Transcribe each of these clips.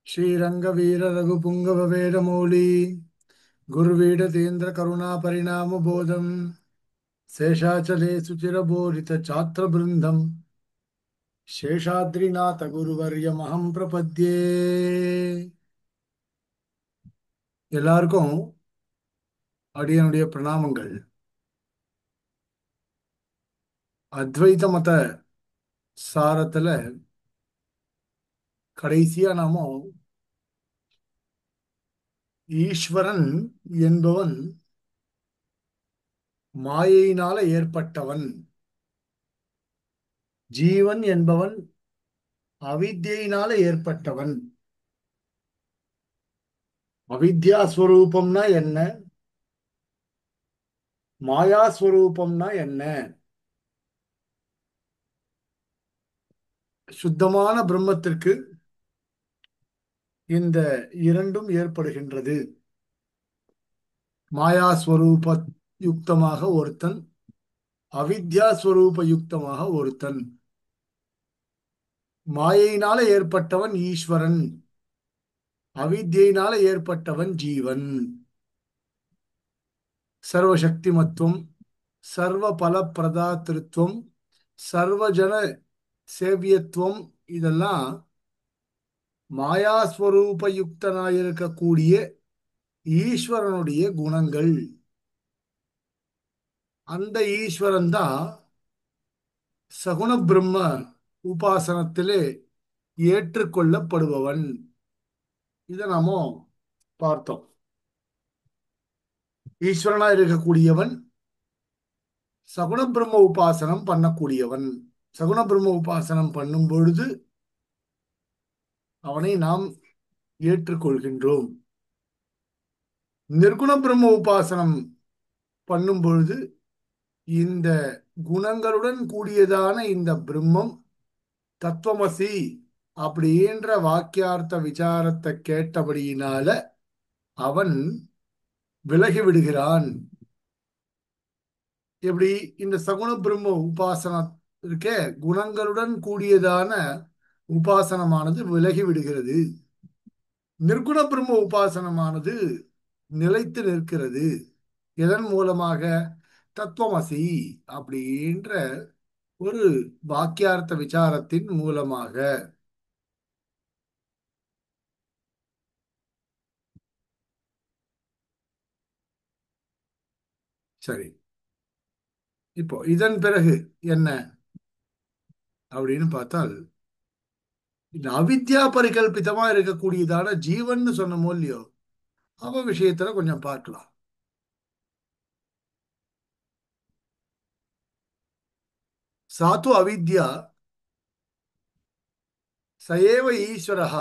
ಶ್ರೀರಂಗವೀರ ರಘುಪುಂಗವ ವೇದಮೌಳಿ ಗುರುವೀಡತೇಂದ್ರ ಕರುಣಾ ಪರಿಣಾಮ ಬೋಧಂ ಶೇಷಾಚಲೇ ಸುಚಿರಬೋರಿತ ಛಾತ್ರ ಬೃಂದಂ ಶೇಷಾದ್ರಿನಾಥ குருவர்யமஹம் பிரபத்யே. எல்லாருக்கும் அடியனுடைய பிரணாமங்கள். அத்வைத மத சாரத்துல கடைசியா நாம ஈஸ்வரன் என்பவன் மாயையினால ஏற்பட்டவன், ஜீவன் என்பவன் அவித்யினால ஏற்பட்டவன். அவித்யா ஸ்வரூபம்னா என்ன, மாயா ஸ்வரூபம்னா என்ன? சுத்தமான பிரம்மத்திற்கு இந்த இரண்டும் ஏற்படுகின்றது. மாயா ஸ்வரூப யுக்தமாக ஒருத்தன், அவித்யா ஸ்வரூப யுக்தமாக ஒருத்தன். மாயையினால ஏற்பட்டவன் ஈஸ்வரன், அவித்யினால ஏற்பட்டவன் ஜீவன். சர்வசக்திமத்துவம், சர்வ பல பிரதாத்திருத்துவம், சர்வஜன சேவியத்துவம், இதெல்லாம் மாயாஸ்வரூப யுக்தனாயிருக்கக்கூடிய ஈஸ்வரனுடைய குணங்கள். அந்த ஈஸ்வரன் தான் சகுண பிரம்ம உபாசனத்திலே ஏற்றுக்கொள்ளப்படுபவன். இதை நாம பார்த்தோம். ஈஸ்வரனா இருக்கக்கூடியவன் சகுண பிரம்ம உபாசனம் பண்ணக்கூடியவன். சகுண பிரம்ம உபாசனம் பண்ணும் பொழுது அவனை நாம் ஏற்றுக்கொள்கின்றோம். நிர்குண பிரம்ம உபாசனம் பண்ணும் பொழுது இந்த குணங்களுடன் கூடியதான இந்த பிரம்மம் தத்துவமசி அப்படின்ற வாக்கியார்த்த விசாரத்தை கேட்டபடியினால அவன் விலகி விடுகிறான். எப்படி இந்த சகுண பிரம்ம உபாசனம் இருக்க குணங்களுடன் கூடியதான உபாசனமானது விலகி விடுகிறது, நிர்குண பிரம்ம உபாசனமானது நிலைத்து நிற்கிறது. எதன் மூலமாக? தத்துவமசி அப்படின்ற ஒரு வாக்கியார்த்த விசாரத்தின் மூலமாக. சரி, இப்போ இதன் பிறகு என்ன அப்படின்னு பார்த்தால், இந்த அவித்யா பரிகல்பிதமா இருக்கக்கூடியதான ஜீவன் சொன்னமோ இல்லையோ, அவ விஷயத்துல கொஞ்சம் பார்க்கலாம். சாத்து அவித்யா சயேவ ஈஸ்வரஹ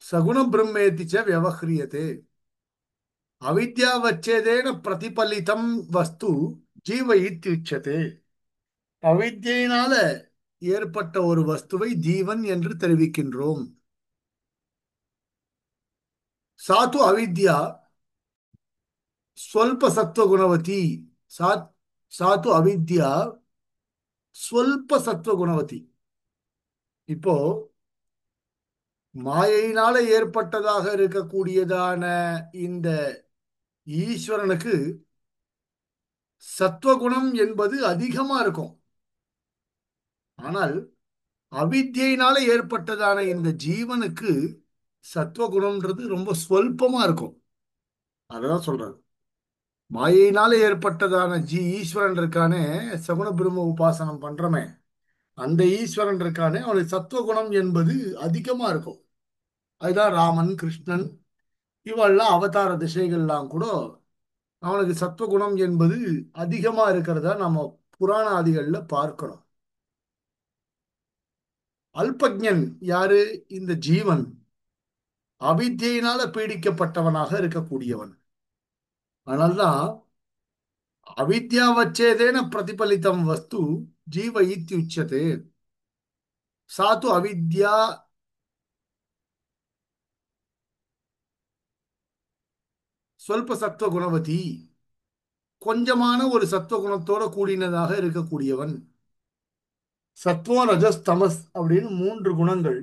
சகுண பிரம்மேதி ச வியவஹ்ரியதே. அவித்யாவச்சேதேன பிரதிபலிதம் வஸ்து ஜீவ இத்யுச்சதே. அவித்யினால ஏற்பட்ட ஒரு வஸ்துவை ஜீவன் என்று தெரிவிக்கின்றோம். சாத்து அவித்யா ஸ்வல்ப சத்வகுணவதி. சாத் சாத்து அவித்யா ஸ்வல்ப சத்வகுணவதி. இப்போ மாயையினால ஏற்பட்டதாக இருக்கக்கூடியதான இந்த ஈஸ்வரனுக்கு சத்வகுணம் என்பது அதிகமா இருக்கும். ஆனால் அவித்யினால ஏற்பட்டதான இந்த ஜீவனுக்கு சத்வகுணம்ன்றது ரொம்ப ஸ்வல்பமா இருக்கும். அததான் சொல்றாரு. மாயையினால ஏற்பட்டதான ஈஸ்வரன் இருக்கானே, சகுண பிரம்ம உபாசனம் பண்றமே அந்த ஈஸ்வரன் இருக்கானே, அவனுக்கு சத்வகுணம் என்பது அதிகமா இருக்கும். அதுதான் ராமன், கிருஷ்ணன், இவெல்லாம் அவதார திசைகள்லாம் கூட அவனுக்கு சத்வகுணம் என்பது அதிகமா இருக்கிறதா நம்ம புராண ஆதிகள்ல பார்க்கிறோம். அல்பஜ்ஞன் யாரு? இந்த ஜீவன் அவித்யினால பீடிக்கப்பட்டவனாக இருக்கக்கூடியவன். அதனால்தான் அவித்யாவச்சேதேன பிரதிபலிதம் வஸ்து ஜீவ இத்யுச்சதே. சாத்து அவித்யா சொல்ப சத்துவ குணவதி, கொஞ்சமான ஒரு சத்துவகுணத்தோட கூடினதாக இருக்கக்கூடியவன். சத்வம் ரஜஸ் தமஸ் அப்படின்னு மூன்று குணங்கள்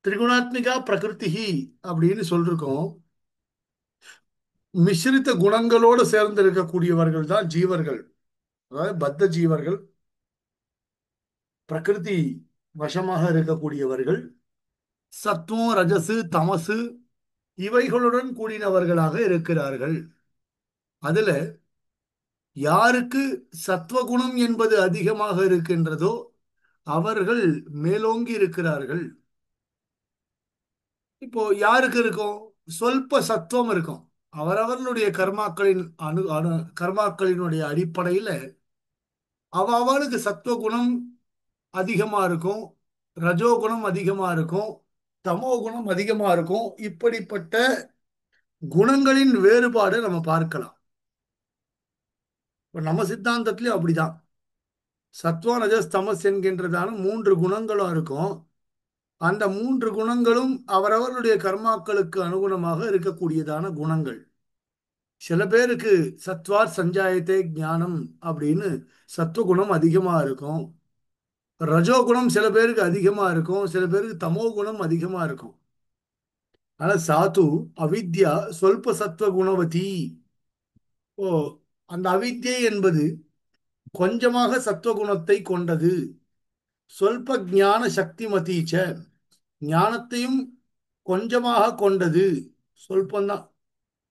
திரிகுணாத்மிகா பிரகிருதிஹி அப்படின்னு சொல்லிருக்கோம். மிஸ்ரித்த குணங்களோடு சேர்ந்து இருக்கக்கூடியவர்கள் தான் ஜீவர்கள். அதாவது பத்த ஜீவர்கள், பிரகிருதி வசமாக இருக்கக்கூடியவர்கள், சத்துவம் ரஜசு தமசு இவைகளுடன் கூடினவர்களாக இருக்கிறார்கள். அதுல யாருக்கு சத்வகுணம் என்பது அதிகமாக இருக்கின்றதோ அவர்கள் மேலோங்கி இருக்கிறார்கள். இப்போ யாருக்கு இருக்கும்? சொல்ப சத்துவம் இருக்கும். அவரவர்களுடைய கர்மாக்களின் அணு அணு கர்மாக்களினுடைய அடிப்படையில அவளுக்கு சத்துவகுணம் அதிகமா இருக்கும், ரஜோகுணம் அதிகமா இருக்கும், தமோ குணம் அதிகமா இருக்கும். இப்படிப்பட்ட குணங்களின் வேறுபாடு நம்ம பார்க்கலாம். இப்ப நம்ம சித்தாந்தத்திலயும் அப்படிதான். சத்வா ரஜஸ் தமஸ் என்கின்றதான மூன்று குணங்களும் இருக்கும். அந்த மூன்று குணங்களும் அவரவர்களுடைய கர்மாக்களுக்கு அனுகுணமாக இருக்கக்கூடியதான குணங்கள். சில பேருக்கு சத்வார் சஞ்சாயத்தே ஞானம் அப்படின்னு சத்துவகுணம் அதிகமா இருக்கும். ரஜோகுணம் சில பேருக்கு அதிகமா இருக்கும், சில பேருக்கு தமோ குணம் அதிகமா இருக்கும். ஆனா சாது அவித்யா சொல்ப சத்துவ குணவதி. ஓ, அந்த அவித்யை என்பது கொஞ்சமாக சத்துவகுணத்தை கொண்டது. சொல்ப ஞான சக்தி மதீச்ச, ஞானத்தையும் கொஞ்சமாக கொண்டது. சொல்பந்தான்,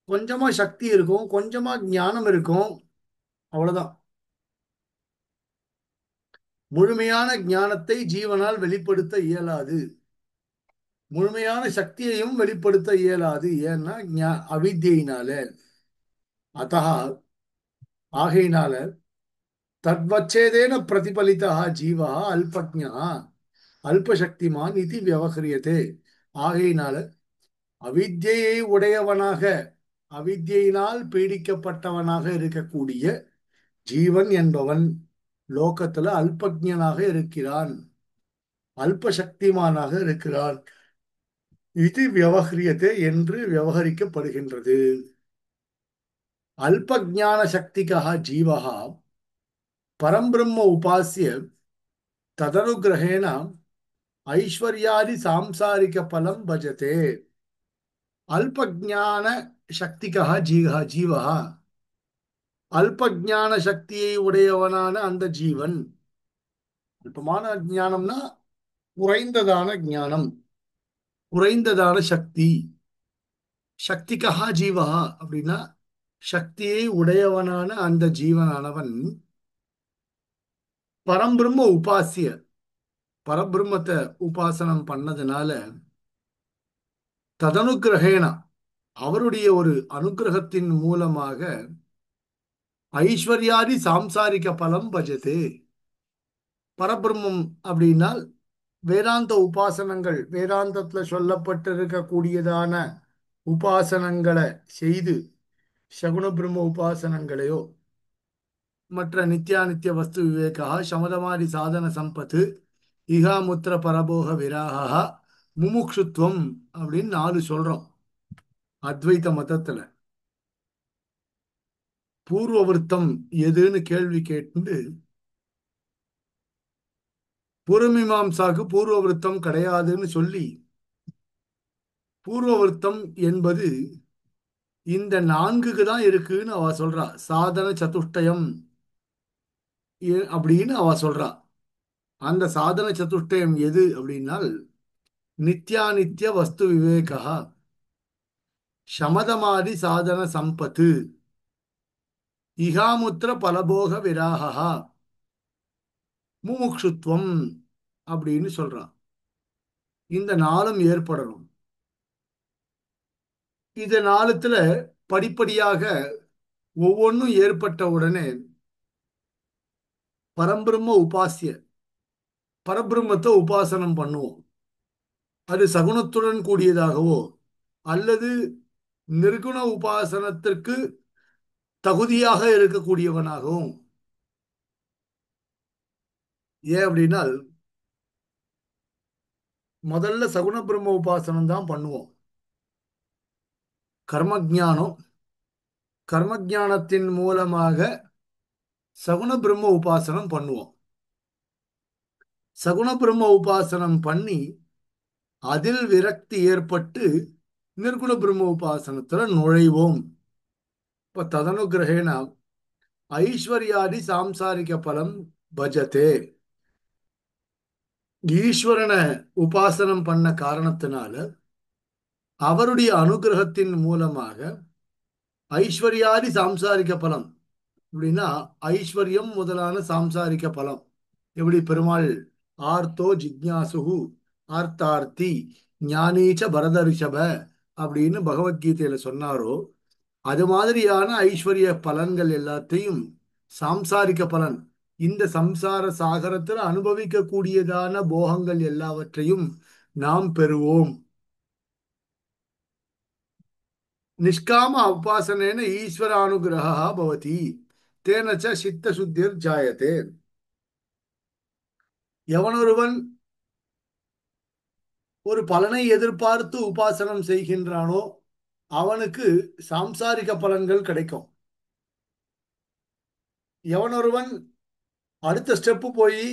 கொஞ்சமா சக்தி இருக்கும், கொஞ்சமா ஞானம் இருக்கும், அவ்வளவுதான். முழுமையான ஞானத்தை ஜீவனால் வெளிப்படுத்த இயலாது, முழுமையான சக்தியையும் வெளிப்படுத்த இயலாது. ஏன்னா அவித்யினால. அத்தா, ஆகையினால தத்வச்சேதேன பிரதிபலிதா ஜீவா அல்பஜ்ஞா அல்பசக்திமான் இது விவகரியதே. ஆகையினால அவித்யை உடையவனாக, அவித்யினால் பீடிக்கப்பட்டவனாக இருக்கக்கூடிய ஜீவன் என்பவன் லோகத்துல அல்பஜ்ஞனாக இருக்கிறான், அல்பசக்திமானாக இருக்கிறான். இது விவகரியதே என்று விவகரிக்கப்படுகின்றது. அல்பஜான சக்திகா ஜீவா பரம்பிரம்ம உபாசிய ததனுகிரகேண ஐஸ்வர்யாதி சாம்சாரிக பலம் பஜதே. அல்பஜான சக்திகா ஜீவா, அல்பஜான சக்தியை உடையவனான அந்த ஜீவன். அல்பமான ஞானம்னா குறைந்ததான ஞானம், குறைந்ததான சக்தி. சக்திகா ஜீவா அப்படின்னா சக்தியை உடையவனான அந்த ஜீவனானவன் பரம்பிரம்ம உபாசிய, பரபிரம்மத்தை உபாசனம் பண்ணதுனால ததனுகிரகேனா, அவருடைய ஒரு அனுகிரகத்தின் மூலமாக ஐஸ்வர்யாதி சாம்சாரிக பலம் பஜதே. பரபிரம்மம் அப்படின்னால் வேதாந்த உபாசனங்கள், வேதாந்தத்துல சொல்லப்பட்டிருக்கக்கூடியதான உபாசனங்களை செய்து, சகுண பிரம்ம உபாசனங்களையோ மற்ற நித்யானித்ய வஸ்து விவேகா சமதமாதி சாதன சம்பத்து இகாமுத்திர பரபோக விராகா முமுக்ஷுத்வம் அப்படின்னு 4 சொல்றோம் அத்வைத மதத்துல. பூர்வவருத்தம் எதுன்னு கேள்வி கேட்டு, பூர்வமீமாம்சாக்கு பூர்வவருத்தம் கிடையாதுன்னு சொல்லி, பூர்வவருத்தம் என்பது இந்த 4க்கு தான் இருக்குன்னு அவ சொல்றா. சாதன சதுஷ்டயம் அப்படின்னு அவ சொல்றா. அந்த சாதன சதுஷ்டயம் எது அப்படின்னால் நித்யானித்ய வஸ்து விவேகா சமதமாதி சாதன சம்பத்து இகாமுத்திர பலபோக விராகா முமுக்ஷுத்வம் அப்படின்னு சொல்றான். இந்த 4ம் ஏற்படணும். இது 4த்துல படிப்படியாக ஒவ்வொன்றும் ஏற்பட்ட உடனே பரம்பிரம்ம உபாசிய, பரபிரம்மத்தை உபாசனம் பண்ணுவோம். அது சகுனத்துடன் கூடியதாகவோ அல்லது நிர்குண உபாசனத்திற்கு தகுதியாக இருக்கக்கூடியவனாகவும். ஏன் அப்படின்னா முதல்ல சகுன பிரம்ம உபாசனம் தான் பண்ணுவோம். கர்மஜானம், கர்மஜானத்தின் மூலமாக சகுன பிரம்ம உபாசனம் பண்ணுவோம். சகுன பிரம்ம உபாசனம் பண்ணி அதில் விரக்தி ஏற்பட்டு நிர்குண பிரம்ம உபாசனத்துல நுழைவோம். இப்ப ததனுகிரகேண ஐஸ்வர்யாதி சாம்சாரிக பலம் பஜதே. ஈஸ்வரனை உபாசனம் பண்ண காரணத்தினால அவருடைய அனுகிரகத்தின் மூலமாக ஐஸ்வர்யாதி சாம்சாரிக பலம் அப்படின்னா ஐஸ்வர்யம் முதலான சாம்சாரிக பலம். எப்படி பெருமாள் ஆர்த்தோ ஜிக்ஞாசுகு ஆர்த்தார்த்தி ஞானீச்ச பரத ரிஷப அப்படின்னு பகவத்கீதையில சொன்னாரோ அது மாதிரியான ஐஸ்வர்ய பலன்கள் எல்லாத்தையும் சாம்சாரிக பலன் இந்த சம்சார சாகரத்தில் அனுபவிக்க கூடியதான போகங்கள் எல்லாவற்றையும் நாம் பெறுவோம். நிஷ்காம உபாசனேன ஈஸ்வர அனுகிரகா பவதி தேன ச சித்த சுத்திர் ஜாயதே. எவனொருவன் ஒரு பலனை எதிர்பார்த்து உபாசனம் செய்கின்றானோ அவனுக்கு சாம்சாரிக பலன்கள் கிடைக்கும். எவனொருவன் அடுத்த ஸ்டெப்பு போய்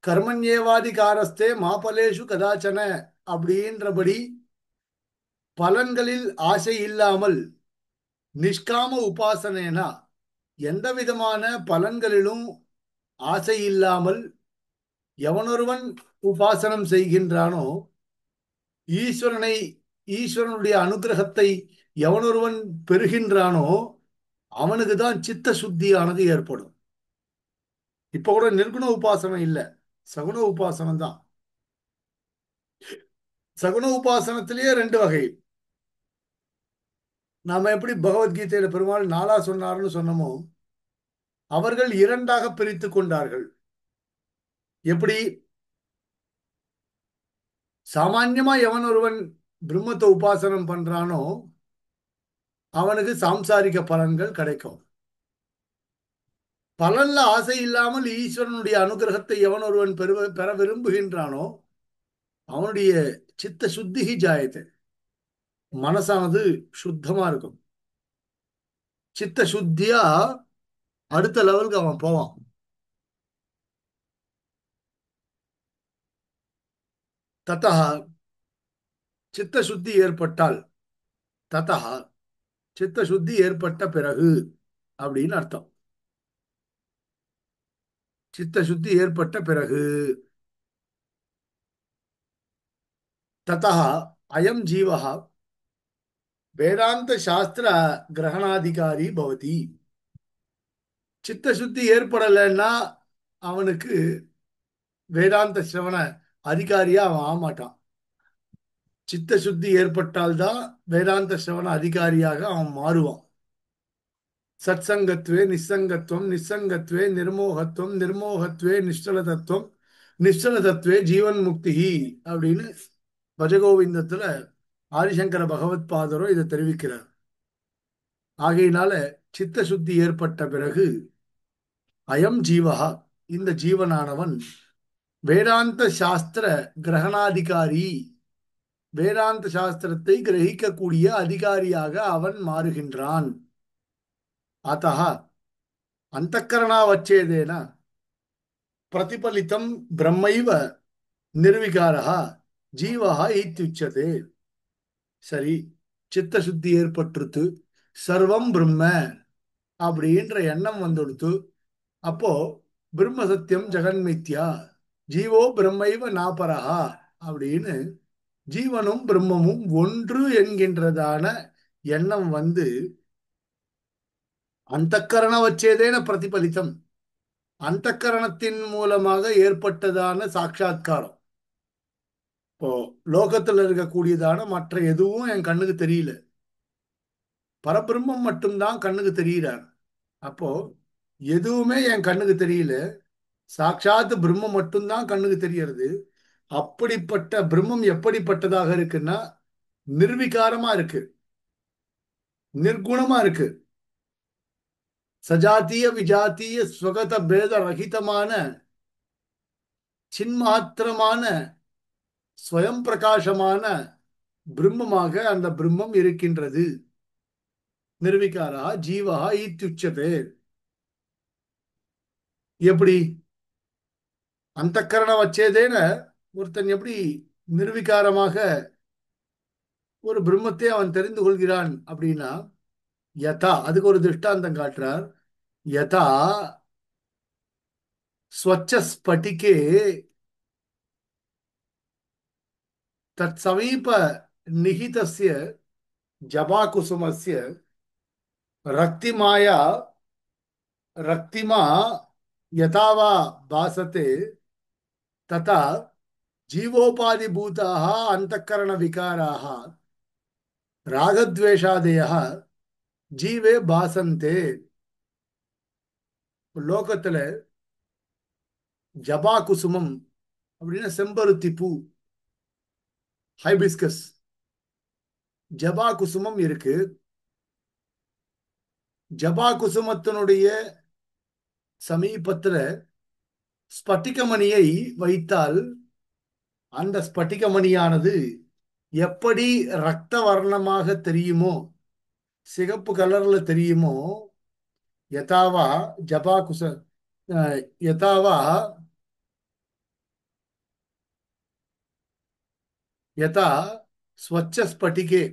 கர்மண்யேவாதிகாரஸ்தே மாபலேஷு கதாச்சன அப்படின்றபடி பலன்களில் ஆசை இல்லாமல் நிஷ்காம உபாசனேனா எந்த விதமான பலன்களிலும் ஆசை இல்லாமல் எவனொருவன் உபாசனம் செய்கின்றானோ ஈஸ்வரனை ஈஸ்வரனுடைய அனுகிரகத்தை எவனொருவன் பெறுகின்றானோ அவனுக்கு தான் சித்த சுத்தியானது ஏற்படும். இப்ப கூட நிர்குண உபாசனம் இல்ல, சகுண உபாசனம் தான். சகுண உபாசனத்திலேயே ரெண்டு வகை. நாம எப்படி பகவத்கீதையில பெருமாள் நாலா சொன்னார்னு சொன்னமோ அவர்கள் இரண்டாக பிரித்து கொண்டார்கள். எப்படி சாமான்யமா எவன் ஒருவன் பிரம்மத்தை உபாசனம் பண்றானோ அவனுக்கு சாம்சாரிக பலன்கள் கிடைக்கும். பலன்ல ஆசை இல்லாமல் ஈஸ்வரனுடைய அனுகிரகத்தை எவன் ஒருவன் பெற விரும்புகின்றானோ அவனுடைய சித்த சுத்திகி ஜாயத்தை, மனசானது சுத்தமா இருக்கும். சித்த சுத்தியா அடுத்த லெவலுக்கு அவன் போவான். தத்தா சித்த சுத்தி ஏற்பட்டால், தத்தா சித்த சுத்தி ஏற்பட்ட பிறகு அப்படின்னு அர்த்தம். சித்த சுத்தி ஏற்பட்ட பிறகு ததா அயம் ஜீவஹ வேதாந்த சாஸ்திர கிரகணாதிகாரி பவதி. சித்த சுத்தி ஏற்படலைன்னா அவனுக்கு வேதாந்த சிரவண அதிகாரியா அவன் ஆகமாட்டான். சித்த சுத்தி ஏற்பட்டால்தான் வேதாந்த சிரவண அதிகாரியாக அவன் மாறுவான். சத்சங்கத்வே நிசங்கத்துவம் நிசங்கத்வே நிர்மோகத்துவம் நிர்மோகத்வே நிஷ்டல தத்துவம் நிஷ்டல தத்துவே ஜீவன் முக்தி அப்படின்னு பஜகோவிந்தத்துல ஆதிசங்கர பகவத் பாதரோ இதை தெரிவிக்கிறார். ஆகையினால சித்த சுத்தி ஏற்பட்ட பிறகு அயம் ஜீவஹா இந்த ஜீவனானவன் வேதாந்த சாஸ்திர கிரகணாதிகாரி, வேதாந்த சாஸ்திரத்தை கிரகிக்கக்கூடிய அதிகாரியாக அவன் மாறுகின்றான். அத்தः அந்தக்கரணாவச்சேதேன பிரதிபலிதம் பிரம்மைவ நிர்விகாரः ஜீவஹ இத்யுச்சதே. சரி, சித்த சுத்தி ஏற்பட்டுருத்து, சர்வம் பிரம்ம அப்படின்ற எண்ணம் வந்துடுத்து. அப்போ பிரம்ம சத்தியம் ஜெகன்மித்யா ஜீவோ பிரம்மைவ நாபரஹா அப்படின்னு ஜீவனும் பிரம்மமும் ஒன்று என்கின்றதான எண்ணம் வந்து அந்தக்கரண வச்சேதேன பிரதிபலித்தம், அந்தக்கரணத்தின் மூலமாக ஏற்பட்டதான சாட்சா்காரம். இப்போ லோகத்துல இருக்கக்கூடியதான மற்ற எதுவும் என் கண்ணுக்கு தெரியல, பரபிரம்மம் மட்டும்தான் கண்ணுக்கு தெரிகிறார். அப்போ எதுவுமே என் கண்ணுக்கு தெரியல, சாட்சாத் பிரம்மம் மட்டும்தான் கண்ணுக்கு தெரியறது. அப்படிப்பட்ட பிரம்மம் எப்படிப்பட்டதாக இருக்குன்னா நிர்விகாரமா இருக்கு, நிர்குணமா இருக்கு. சஜாத்திய விஜாத்திய ஸ்வகத பேத ரகிதமான சின்மாத்திரமான ஸ்வயம் பிரகாசமான பிரம்மமாக அந்த பிரம்மம் இருக்கின்றது. நிர்விகாரா ஜீவா இத்யுச்சதே. எப்படி அந்தக்கரண வச்சேதேன ஒருத்தன் எப்படி நிர்விகாரமாக ஒரு பிரம்மத்தை அவன் தெரிந்து கொள்கிறான் அப்படின்னா, யதா அதுக்கு ஒரு திருஷ்டாந்தம் காட்டுறார். யதா ஸ்வச்ச ஸ்பட்டிகே தத் சமீப நிகிதஸ்ய ஜபாகுசுமஸ்ய ரக்திமாயா ரக்திமா யதா வா பாசते तथा जीवोपाधिभूताः अन्तःकरणविकाराः रागद्वेषादयः जीवे भासन्ते. லோகத்துல ஜபா குசுமம் அப்படின்னா செம்பருத்தி பூ, ஹைபிஸ்கஸ், ஜபா குசுமம் இருக்கு. ஜபா குசுமத்தினுடைய சமீபத்துல ஸ்பட்டிகமணியை வைத்தால் அந்த ஸ்பட்டிகமணியானது எப்படி ரத்த வர்ணமாக தெரியுமோ, சிகப்பு கலர்ல தெரியுமோ, யதாவா ஜபா குச யதாவா யதா ஸ்வச்ச ஸ்பட்டிகே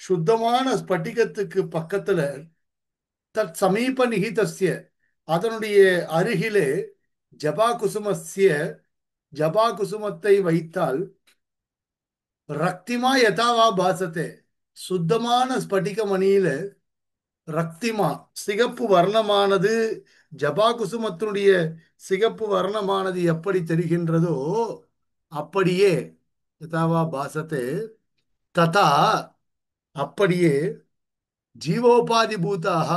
சுத்தமான ஸ்பட்டிகத்துக்கு பக்கத்துல தத் சமீப நிகிதஸ்ய அதனுடைய அருகிலே ஜபா குசுமஸ்ய ஜபா குசுமத்தை வைத்தால் ரக்திமா யதாவா பாசத்தே சுத்தமான ஸ்பட்டிக மணியில ரக்திமா சிகப்பு வர்ணமானது ஜபா குசுமத்தினுடைய சிகப்பு வர்ணமானது எப்படி தெரிகின்றதோ அப்படியே யதாவா பாசத்தே ததா அப்படியே ஜீவோபாதி பூதாக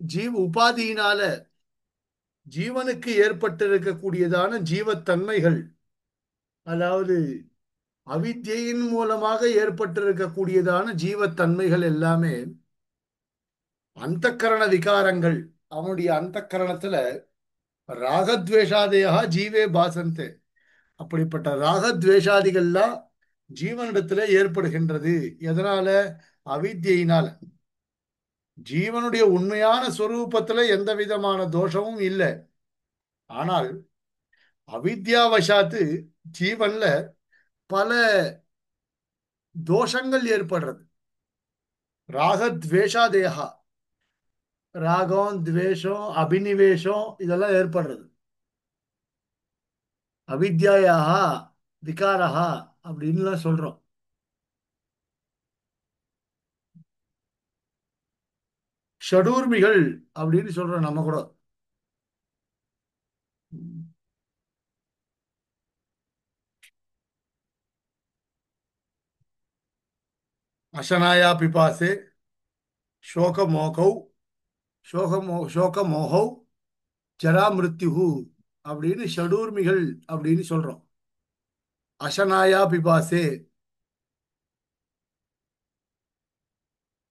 ஜீவ உபாதியினால ஜீவனுக்கு ஏற்பட்டிருக்கக்கூடியதான ஜீவத்தன்மைகள், அதாவது அவித்யின் மூலமாக ஏற்பட்டிருக்கக்கூடியதான ஜீவத்தன்மைகள் எல்லாமே அந்தக்கரண விகாரங்கள். அவனுடைய அந்தக்கரணத்துல ராகத்வேஷாதையா ஜீவே பாசந்தே அப்படிப்பட்ட ராகத்வேஷாதிகள்லாம் ஜீவனிடத்துல ஏற்படுகின்றது. எதனால? அவித்யினால. ஜீவனுடைய உண்மையான ஸ்வரூபத்துல எந்த விதமான தோஷமும் இல்லை. ஆனால் அவித்யாவசாத்து ஜீவன்ல பல தோஷங்கள் ஏற்படுறது. ராகத்வேஷாதேகா, ராகம் துவேஷம் அபினிவேஷம் இதெல்லாம் ஏற்படுறது. அவித்யாயாக விகாரஹா அப்படின்லாம் சொல்றோம். ஷடூர்மிகள் அப்படின்னு சொல்றோம் நம்ம கூட. அசனாயா பிபாசே சோகமோகௌ சோகமோகௌ ஜரா மிருத்யு அப்படின்னு ஷடூர்மிகள் அப்படின்னு சொல்றோம். அசனாயா பிபாசே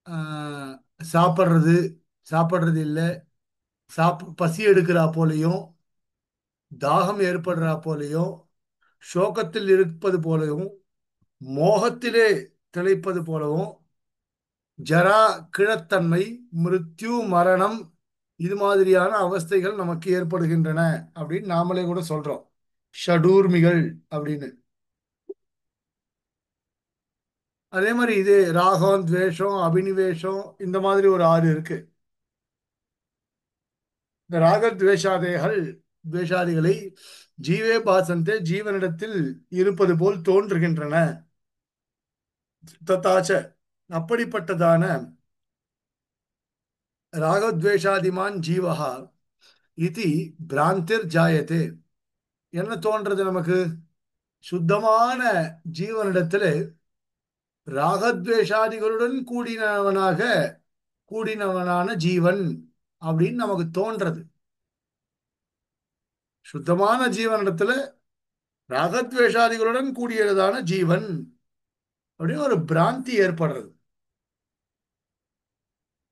ஆஹ், சாப்பிட்றது சாப்பிட்றது இல்லை, பசி எடுக்கிறா போலையும், தாகம் ஏற்படுறா போலையும், சோகத்தில் இருப்பது போலவும், மோகத்திலே திளைப்பது போலவும், ஜரா கிழத்தன்மை, மிருத்யு மரணம், இது மாதிரியான அவஸ்தைகள் நமக்கு ஏற்படுகின்றன அப்படின்னு நாமளே கூட சொல்றோம். ஷடூர்மிகள் அப்படின்னு. அதே மாதிரி இது ராகம் துவேஷம் அபினிவேஷம் இந்த மாதிரி ஒரு ஆறு இருக்கு. இந்த ராகத்வேஷாதைகள் துவேஷாதிகளை ஜீவே பாசந்தே ஜீவனிடத்தில் இருப்பது போல் தோன்றுகின்றன. தத்தாச்ச அப்படிப்பட்டதான ராகத்வேஷாதிமான் ஜீவஹா இது பிராந்திர் ஜாயத்தே. என்ன தோன்றது நமக்கு? சுத்தமான ஜீவனிடத்தில் ராகத்வேஷாதிகளுடன் கூடினவனான ஜீவன் அப்படின்னு நமக்கு தோன்றது. சுத்தமான ஜீவனிடத்துல ராகத்வேஷாதிகளுடன் கூடியதான ஜீவன் அப்படின்னு ஒரு பிராந்தி ஏற்படுறது.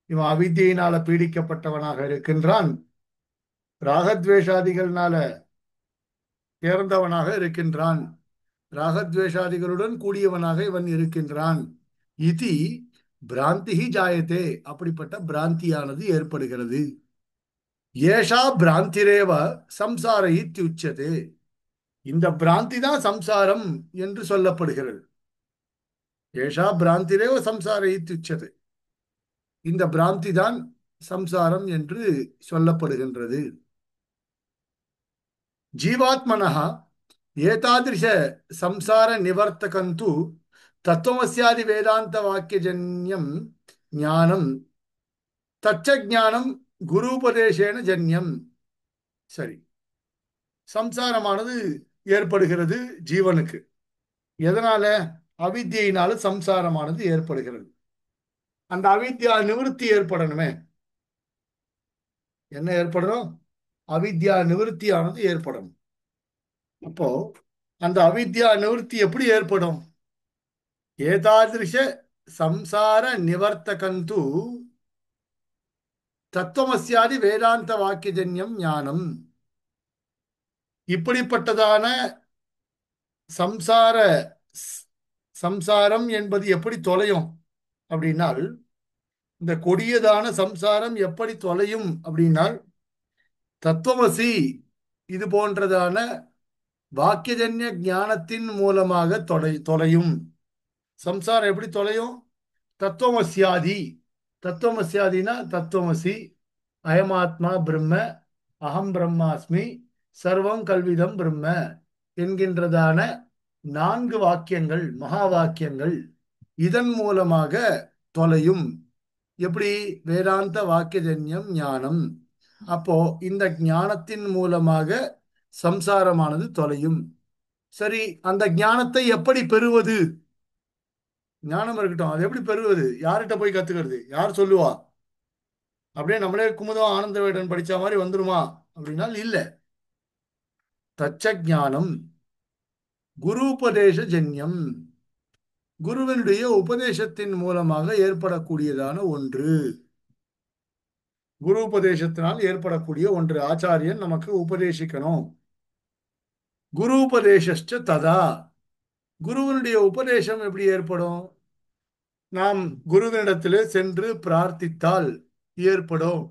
இவன் அவித்தியினால பீடிக்கப்பட்டவனாக இருக்கின்றான், ராகத்வேஷாதிகள்னால தேர்ந்தவனாக இருக்கின்றான், ராகத்வேஷாதிகளுடன் கூடியவனாக இவன் இருக்கின்றான். இதி பிராந்தி ஜாயத்தே அப்படிப்பட்ட பிராந்தியானது ஏற்படுகிறது. ஏஷா பிராந்திரேவ சம்சார இத்யுச்சதே. இந்த பிராந்தி தான் சம்சாரம் என்று சொல்லப்படுகிறது. ஏஷா பிராந்திரேவ சம்சார இத்யுச்சதே. இந்த பிராந்தி தான் சம்சாரம் என்று சொல்லப்படுகின்றது. ஜீவாத்மனः ஏதாதிருஷ சம்சார நிவர்த்தகந்து தத்துவமஸ்யாதி வேதாந்த வாக்கியஜன்யம் ஞானம் தச்ச ஞானம் குருபதேசேன ஜன்யம். சரி, சம்சாரமானது ஏற்படுகிறது ஜீவனுக்கு. எதனால? அவித்யினால சம்சாரமானது ஏற்படுகிறது. அந்த அவித்யா நிவிருத்தி ஏற்படணுமே. என்ன ஏற்படணும்? அவித்யா நிவிருத்தியானது ஏற்படணும். அப்போ அந்த அவித்யா நிவிருத்தி எப்படி ஏற்படும்? ஏதாதிருஷ சம்சார நிவர்த்தகந்து தத்துவமஸ்யாதி வேதாந்த வாக்கியஜன்யம் ஞானம். இப்படிப்பட்டதான சம்சார சம்சாரம் என்பது எப்படி தொலையும் அப்படின்னால், இந்த கொடியதான சம்சாரம் எப்படி தொலையும் அப்படின்னால், தத்துவமசி இது போன்றதான வாக்கியஜன்ய ஞானத்தின் மூலமாக தொலையும். சம்சாரம் எப்படி தொலையும்? தத்துவமஸ்யாதி. தத்துவமஸ்யாதினா தத்துவமசி, அயமாத்மா பிரம்ம, அகம் பிரம்மாஸ்மி, சர்வம் கல்விதம் பிரம்ம என்கின்றதான 4 வாக்கியங்கள், மகா வாக்கியங்கள், இதன் மூலமாக தொலையும். எப்படி? வேதாந்த வாக்கியஜன்யம் ஞானம். அப்போ இந்த ஞானத்தின் மூலமாக சம்சாரமானது தொலையும். சரி, அந்த ஞானத்தை எப்படி பெறுவது? ஞானம் இருக்கட்டும், அது எப்படி பெறுவது? யார்கிட்ட போய் கத்துக்கிறது? யார் சொல்லுவா? அப்படியே நம்மளே குமுதம் ஆனந்த விகடன் படிச்ச மாதிரி வந்துருமா அப்படின்னால் இல்ல. தச்ச ஞானம் குருபதேச ஜன்யம். குருவனுடைய உபதேசத்தின் மூலமாக ஏற்படக்கூடியதான ஒன்று. குரு உபதேசத்தினால் ஏற்படக்கூடிய ஒன்று. ஆச்சாரியன் நமக்கு உபதேசிக்கணும். குரு உபதேசஸ்ச ததா. குருவனுடைய உபதேசம் எப்படி ஏற்படும்? நாம் குருவினிடத்திலே சென்று பிரார்த்தித்தால் ஏற்படும்.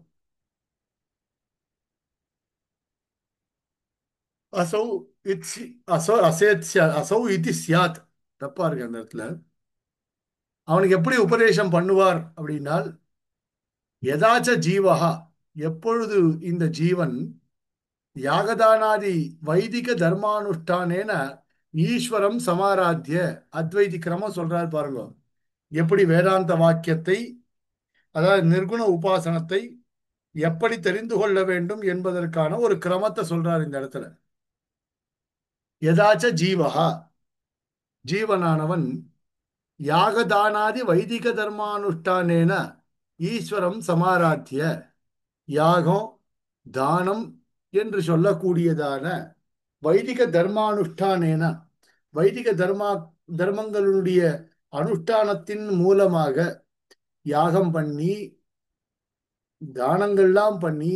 அசௌ இட்சி அசோ அசேத் அசௌ இதி சியாத். தப்பா இருக்கு அந்த இடத்துல. அவனுக்கு எப்படி உபதேசம் பண்ணுவார் அப்படின்னால், யதாச்ச ஜீவஹா, எப்பொழுது இந்த ஜீவன் யாகதானாதி வைதிக தர்மானுஷ்டானேன ஈஸ்வரம் சமாராத்திய. அத்வைதி கிரமம் சொல்றாரு பாருங்க. எப்படி வேதாந்த வாக்கியத்தை, அதாவது நிர்குண உபாசனத்தை எப்படி தெரிந்து கொள்ள வேண்டும் என்பதற்கான ஒரு கிரமத்தை சொல்றார் இந்த இடத்துல. யதாச்ச ஜீவஹா, ஜீவனானவன் யாகதானாதி வைதிக தர்மானுஷ்டானேன ஈஸ்வரம் சமாராத்திய, யாகம் தானம் என்று சொல்லக்கூடியதான வைதிக தர்மானுஷ்டானேன, வைதிக தர்மங்களுடைய அனுஷ்டானத்தின் மூலமாக யாகம் பண்ணி, தானங்கள்லாம் பண்ணி,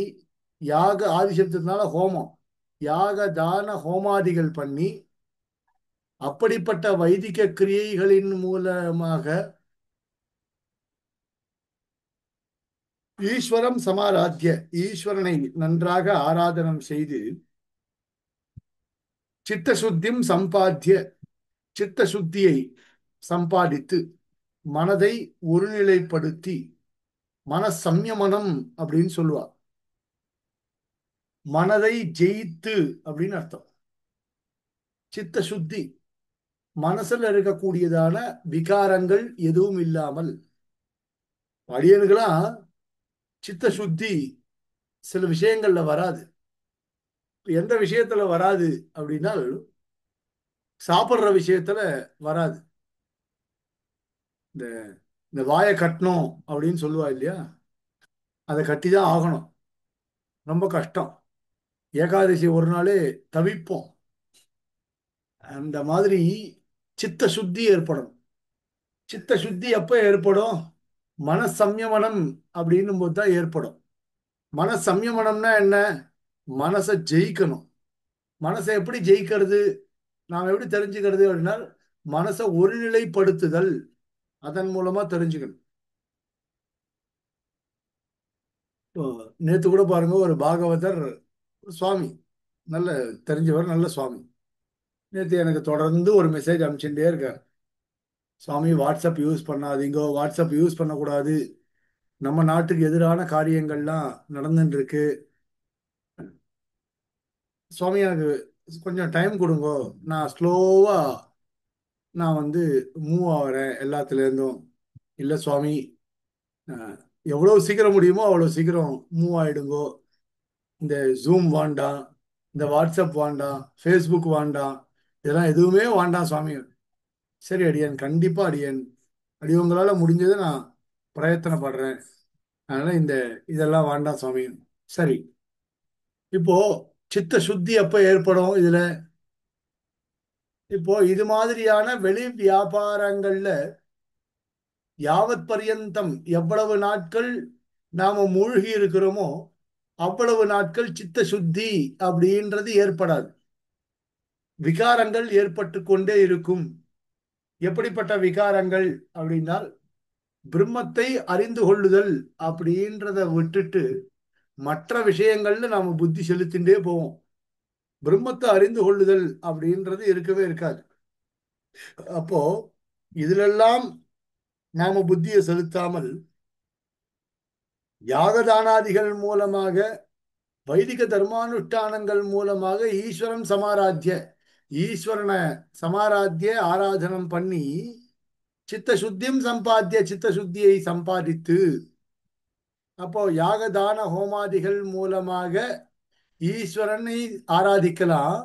யாக ஆதிசப்தத்தினால ஹோமம், யாக தான ஹோமாதிகள் பண்ணி, அப்படிப்பட்ட வைதிக கிரியைகளின் மூலமாக ஈஸ்வரம் சமாராத்திய, ஈஸ்வரனை நன்றாக ஆராதனம் செய்து, சித்த சுத்திம் சம்பாத்திய, சித்த சுத்தியை சம்பாதித்து, மனதை ஒருநிலைப்படுத்தி, மன சம்யமனம் அப்படின்னு சொல்லுவா. மனதை ஜெயித்து அப்படின்னு அர்த்தம். சித்த சுத்தி, மனசுல இருக்கக்கூடியதான விகாரங்கள் எதுவும் இல்லாமல். அடியனுக்கெல்லாம் சித்த சுத்தி சில விஷயங்கள்ல வராது. எந்த விஷயத்துல வராது அப்படின்னா, சாப்பிடுற விஷயத்துல வராது. இந்த இந்த வாயை கட்டணும் அப்படின்னு சொல்லுவா இல்லையா, அதை கட்டி தான் ஆகணும். ரொம்ப கஷ்டம். ஏகாதசி ஒரு நாளே தவிப்போம். அந்த மாதிரி சித்த சுத்தி ஏற்படும். சித்த சுத்தி எப்ப ஏற்படும்? மன சம்யமனம் அப்படின்னும் போது தான் ஏற்படும். மன சம்யமனம்னா என்ன? மனசை ஜெயிக்கணும். மனசை எப்படி ஜெயிக்கிறது? நாம் எப்படி தெரிஞ்சுக்கிறது அப்படின்னா, மனசை ஒருநிலைப்படுத்துதல், அதன் மூலமா தெரிஞ்சுக்கணும். நேத்து கூட பாருங்க, ஒரு பாகவதர் சுவாமி, நல்ல தெரிஞ்சவர், நல்ல சுவாமி. நேற்று எனக்கு தொடர்ந்து ஒரு மெசேஜ் அனுப்பிச்சுட்டே இருக்கார். சுவாமி, வாட்ஸ்அப் யூஸ் பண்ணாதீங்கோ, வாட்ஸ்அப் யூஸ் பண்ணக்கூடாது, நம்ம நாட்டுக்கு எதிரான காரியங்கள்லாம் நடந்துட்டு இருக்கு. சுவாமி, எனக்கு கொஞ்சம் டைம் கொடுங்கோ, நான் ஸ்லோவா நான் மூவ் ஆகிறேன் எல்லாத்துல இருந்தும். இல்லை சுவாமி, அஹ், எவ்வளவு சீக்கிரம் முடியுமோ அவ்வளோ சீக்கிரம் மூவ் ஆயிடுங்கோ. இந்த ஜூம் வேண்டாம், இந்த வாட்ஸ்அப் வேண்டாம், ஃபேஸ்புக் வேண்டாம், இதெல்லாம் எதுவுமே வேண்டாம் சுவாமி. சரி அடியேன், கண்டிப்பா அடியேன், உங்களால முடிஞ்சதை நான் பிரயத்தனப்படுறேன். அதனால இதெல்லாம் வேண்டாம் சுவாமி. சரி, இப்போ சித்த சுத்தி எப்ப ஏற்படும் இதுல? இப்போ இது மாதிரியான வெளி வியாபாரங்கள்ல யாவத் பர்யந்தம் எவ்வளவு நாட்கள் நாம மூழ்கி இருக்கிறோமோ அவ்வளவு நாட்கள் சித்த சுத்தி அப்படின்றது ஏற்படாது. விகாரங்கள் ஏற்பட்டு கொண்டே இருக்கும். எப்படிப்பட்ட விகாரங்கள் அப்படின்னால், பிரம்மத்தை அறிந்து கொள்ளுதல் அப்படின்றத விட்டுட்டு மற்ற விஷயங்கள்ல நாம புத்தி செலுத்திண்டே போவோம். பிரம்மத்தை அறிந்து கொள்ளுதல் அப்படின்றது இருக்கவே இருக்காது. அப்போ இதிலெல்லாம் நாம புத்தியை செலுத்தாமல் யாகதானாதிகள் மூலமாக, வைதிக தர்மானுஷ்டானங்கள் மூலமாக ஈஸ்வரன் சமாராத்திய, ஈஸ்வரனை சமாராத்திய ஆராதனம் பண்ணி சித்த சுத்தியும் சம்பாத்திய, சித்த சுத்தியை சம்பாதித்து, அப்போ யாகதான ஹோமாதிகள் மூலமாக ஈஸ்வரனை ஆராதிக்கலாம்.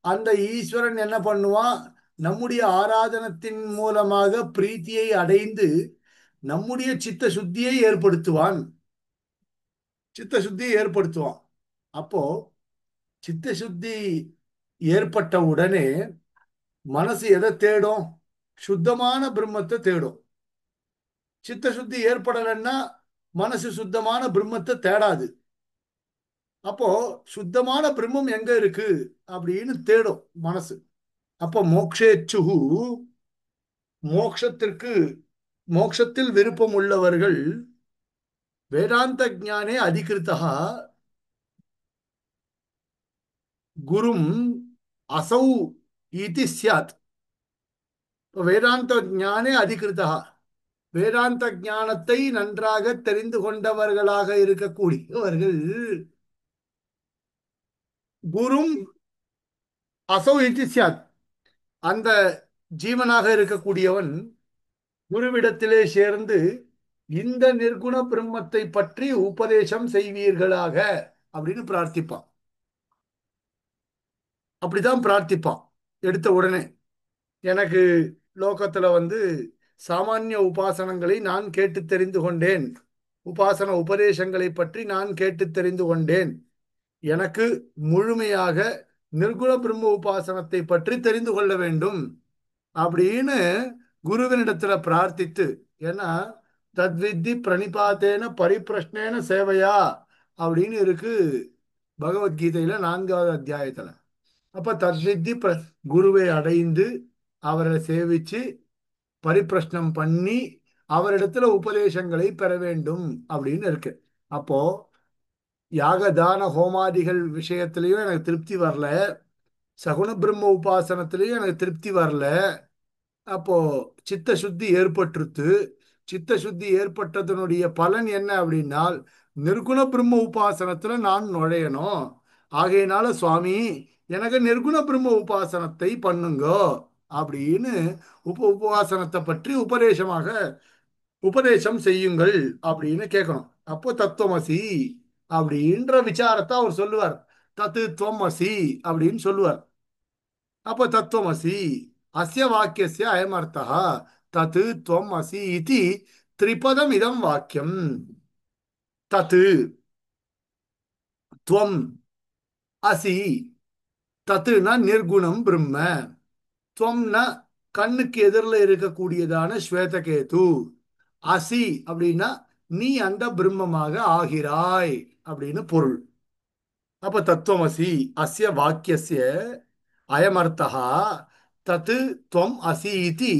அந்த ஈஸ்வரன் என்ன பண்ணுவான்? நம்முடைய ஆராதனத்தின் மூலமாக பிரீத்தியை அடைந்து நம்முடைய சித்த சுத்தியை ஏற்படுத்துவான். சித்த சுத்தியை ஏற்படுத்துவான். அப்போ சித்த சுத்தி ஏற்பட்ட உடனே மனசு எதை தேடும்? சுத்தமான பிரம்மத்தை தேடும். சித்த சுத்தி ஏற்படலைன்னா மனசு சுத்தமான பிரம்மத்தை தேடாது. அப்போ சுத்தமான பிரம்மம் எங்க இருக்கு அப்படின்னு தேடும் மனசு. அப்போ மோக்ஷேச்சுகு, மோக்ஷத்திற்கு, மோக்ஷத்தில் விருப்பம் உள்ளவர்கள் வேதாந்த ஞானே அதிகிருத்தா குரும் அசௌ இதி ஸ்யாத். வேதாந்த ஞானே அதிகிருத்தா, வேதாந்த ஞானத்தை நன்றாக தெரிந்து கொண்டவர்களாக இருக்கக்கூடியவர்கள் குரும் அசௌ இதி ஸ்யாத், அந்த ஜீவனாக இருக்கக்கூடியவன் குருவிடத்திலே சேர்ந்து இந்த நிர்குண பிரம்மத்தை பற்றி உபதேசம் செய்வீர்களாக அப்படின்னு பிரார்த்திப்பான். அப்படிதான் பிரார்த்திப்பான் எடுத்த உடனே. எனக்கு லோகத்துல சாமானிய உபாசனங்களை நான் கேட்டு தெரிந்து கொண்டேன், உபாசன உபதேசங்களை பற்றி நான் கேட்டு தெரிந்து கொண்டேன், எனக்கு முழுமையாக நிர்குண பிரம்ம உபாசனத்தை பற்றி தெரிந்து கொள்ள வேண்டும் அப்படின்னு குருவினிடத்துல பிரார்த்தித்து. ஏன்னா தத்வித்தி பிரணிபாத்தேன பரிப்பிரஷ்னேன சேவையா அப்படின்னு இருக்கு பகவத்கீதையில 4வது அத்தியாயத்துல. அப்ப தத்வித்தி குருவை அடைந்து அவரை சேவிச்சு பரிப்பிரஷ்னம் பண்ணி அவரிடத்துல உபதேசங்களை பெற வேண்டும் அப்படின்னு இருக்கு. அப்போ யாகதான ஹோமாதிகள் விஷயத்திலையும் எனக்கு திருப்தி வரல, சகுண பிரம்ம உபாசனத்திலையும் எனக்கு திருப்தி வரல. அப்போ சித்த சுத்தி ஏற்பட்டுருத்து. சித்த சுத்தி ஏற்பட்டதனுடைய பலன் என்ன அப்படின்னால், நிர்குண பிரம்ம உபாசனத்துல நான் நுழையணும். ஆகையினால சுவாமி, எனக்கு நிர்குண பிரம்ம உபாசனத்தை பண்ணுங்கோ அப்படின்னு உபவாசனத்தை பற்றி உபதேசம் செய்யுங்கள் அப்படின்னு கேட்கணும். அப்போ தத்துவமசி அப்படின்ற விசாரத்தை அவர் சொல்லுவார். தத்து துவமசி அப்படின்னு சொல்லுவார். அப்போ தத்துவமசி அஸ்ய வாக்கியஸ்ய அயமர்த்தः தத் துவம் அசி இதி திரிபதம் இதம் வாக்கியம். தத் துவம் அசி, தத்துனா நிர்குணம் பிரம்ம, துவம்னா கண்ணுக்கு எதிரில் இருக்கக்கூடியதான ஸ்வேதகேது, அசி அப்படின்னா நீ அந்த பிரம்மமாக ஆகிறாய் அப்படின்னு பொருள். அப்ப தத்துவமசி அஸ்ய வாக்கியஸ்ய அயமர்த்தः தத் துவம் அசி இதி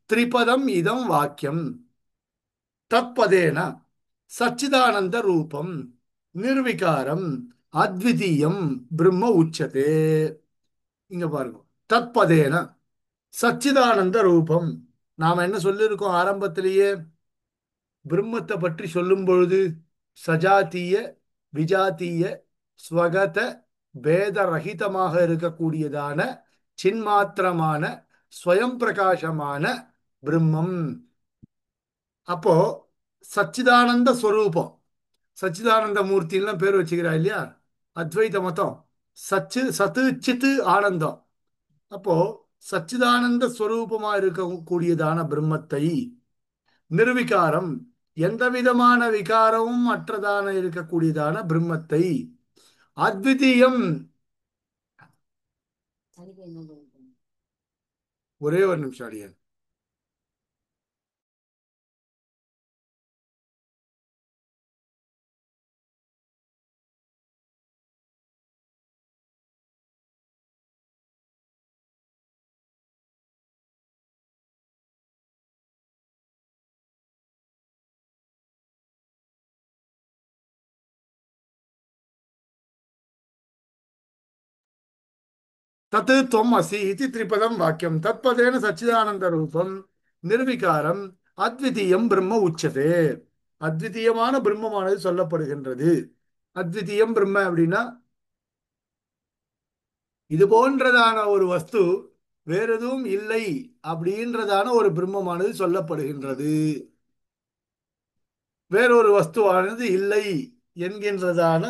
திரிபதம் இதம் வாக்கியம். தத்பதேன சச்சிதானந்த ரூபம் நிர்விகாரம் அத்விதீயம் பிரம்ம உச்சதே. இங்க பாருங்க, தத்பதேன சச்சிதானந்த ரூபம். நாம் என்ன சொல்லியிருக்கோம் ஆரம்பத்திலேயே? பிரம்மத்தை பற்றி சொல்லும் பொழுது சஜாத்திய, விஜாத்திய, ஸ்வகத, பேதரகிதமாக இருக்கக்கூடியதான சின்மாத்திரமான ஸ்வயம் பிரகாசமான பிரம்மம். அப்போ சச்சிதானந்த ஸ்வரூபம். சச்சிதானந்த மூர்த்திலாம் பேர் வச்சுக்கிறா இல்லையா அத்வைத மதம். சத்து சித்து ஆனந்தம். அப்போ சச்சிதானந்த ஸ்வரூபமா இருக்கக்கூடியதான பிரம்மத்தை, நிர்விகாரம், எந்த விதமான விகாரமும் அற்றதான இருக்கக்கூடியதான பிரம்மத்தை, அத்விதீயம். ஒரே ஒரு நிமிஷம் அடியேன். தத்து துவம் அசி இது திரிபதம் வாக்கியம். தத்பதேன சச்சிதானந்த ரூபம் நிர்விகாரம் அத்விதீயம் பிரம்ம உச்சதே. அத்விதீயமான பிரம்மமானது சொல்லப்படுகின்றது. அத்விதீயம் பிரம்ம அப்படின்னா இது போன்றதான ஒரு வஸ்து வேற எதுவும் இல்லை அப்படின்றதான ஒரு பிரம்மமானது சொல்லப்படுகின்றது. வேறொரு வஸ்துவானது இல்லை என்கின்றதான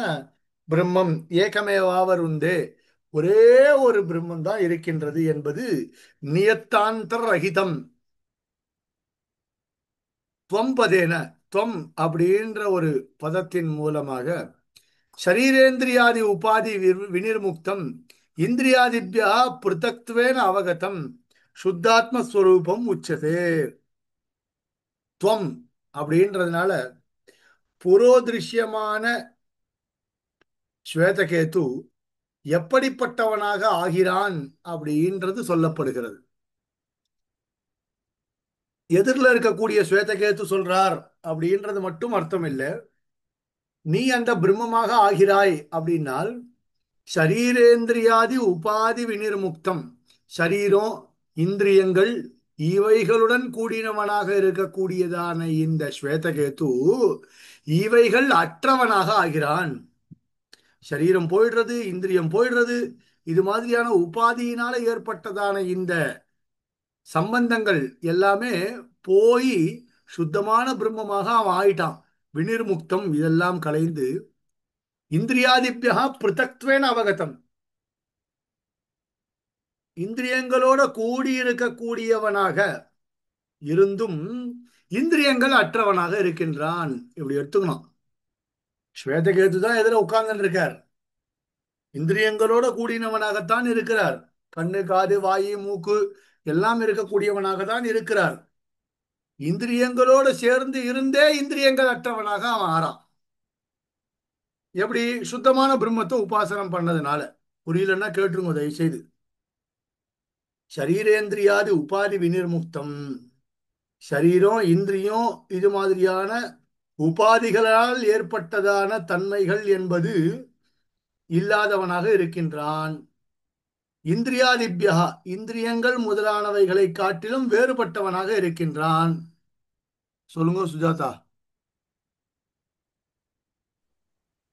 பிரம்மம் ஏகமேவாவருந்தே, ஒரே ஒரு பிரம்மம் தான் இருக்கின்றது என்பது நியத்தாந்தர ரகிதம். துவம் பதேன, துவம் அப்படின்ற ஒரு பதத்தின் மூலமாக ஷரீரேந்திரியாதி உபாதி வினிர்முக்தம் இந்திரியாதிபியா பிருத்தக்துவேன அவகதம் சுத்தாத்மஸ்வரூபம் உச்சதே. துவம் அப்படின்றதுனால புரோதிருஷ்யமான ஸ்வேதகேது எப்படிப்பட்டவனாக ஆகிறான் அப்படின்றது சொல்லப்படுகிறது. எதிரில் இருக்கக்கூடிய ஸ்வேதகேது சொல்றார் அப்படின்றது மட்டும் அர்த்தம் இல்லை. நீ அந்த பிரம்மமாக ஆகிறாய் அப்படின்னால் ஷரீரேந்திரியாதி உபாதி வினிர்முக்தம், ஷரீரம், இந்திரியங்கள் இவைகளுடன் கூடினவனாக இருக்கக்கூடியதான இந்த ஸ்வேதகேது இவைகள் அற்றவனாக ஆகிறான். சரீரம் போயிடுறது, இந்திரியம் போயிடுறது, இது மாதிரியான உபாதியினால ஏற்பட்டதான இந்த சம்பந்தங்கள் எல்லாமே போய் சுத்தமான பிரம்மமாக அவன் ஆயிட்டான். வினிர்முக்தம் இதெல்லாம் கலைந்து இந்திரியாதிபியா பிருத்தக்துவேன அவகதம், இந்திரியங்களோட கூடியிருக்கக்கூடியவனாக இருந்தும் இந்திரியங்கள் அற்றவனாக இருக்கின்றான். இப்படி எடுத்துக்கணும். ஸ்வேதகேது தான் எதிர உட்கார்ந்து இருக்கார். இந்திரியங்களோட கூடினவனாகத்தான் இருக்கிறார். கண்ணு, காது, வாயு, மூக்கு எல்லாம் இருக்கக்கூடியவனாக தான் இருக்கிறார். இந்திரியங்களோடு சேர்ந்து இருந்தே இந்திரியங்கள் அற்றவனாக அவன் ஆறான். எப்படி? சுத்தமான பிரம்மத்தை உபாசனம் பண்ணதுனால. புரியலன்னா கேட்டுருங்க தயவு செய்து. ஷரீரேந்திரியாது உபாதி வினிர்முக்தம், ஷரீரம், இந்திரியம் இது மாதிரியான உபாதிகளால் ஏற்பட்டதான தன்மைகள் என்பது இல்லாதவனாக இருக்கின்றான். இந்திரியாதிபியா இந்திரியங்கள் முதலானவைகளை காட்டிலும் வேறுபட்டவனாக இருக்கின்றான். சொல்லுங்க சுஜாதா.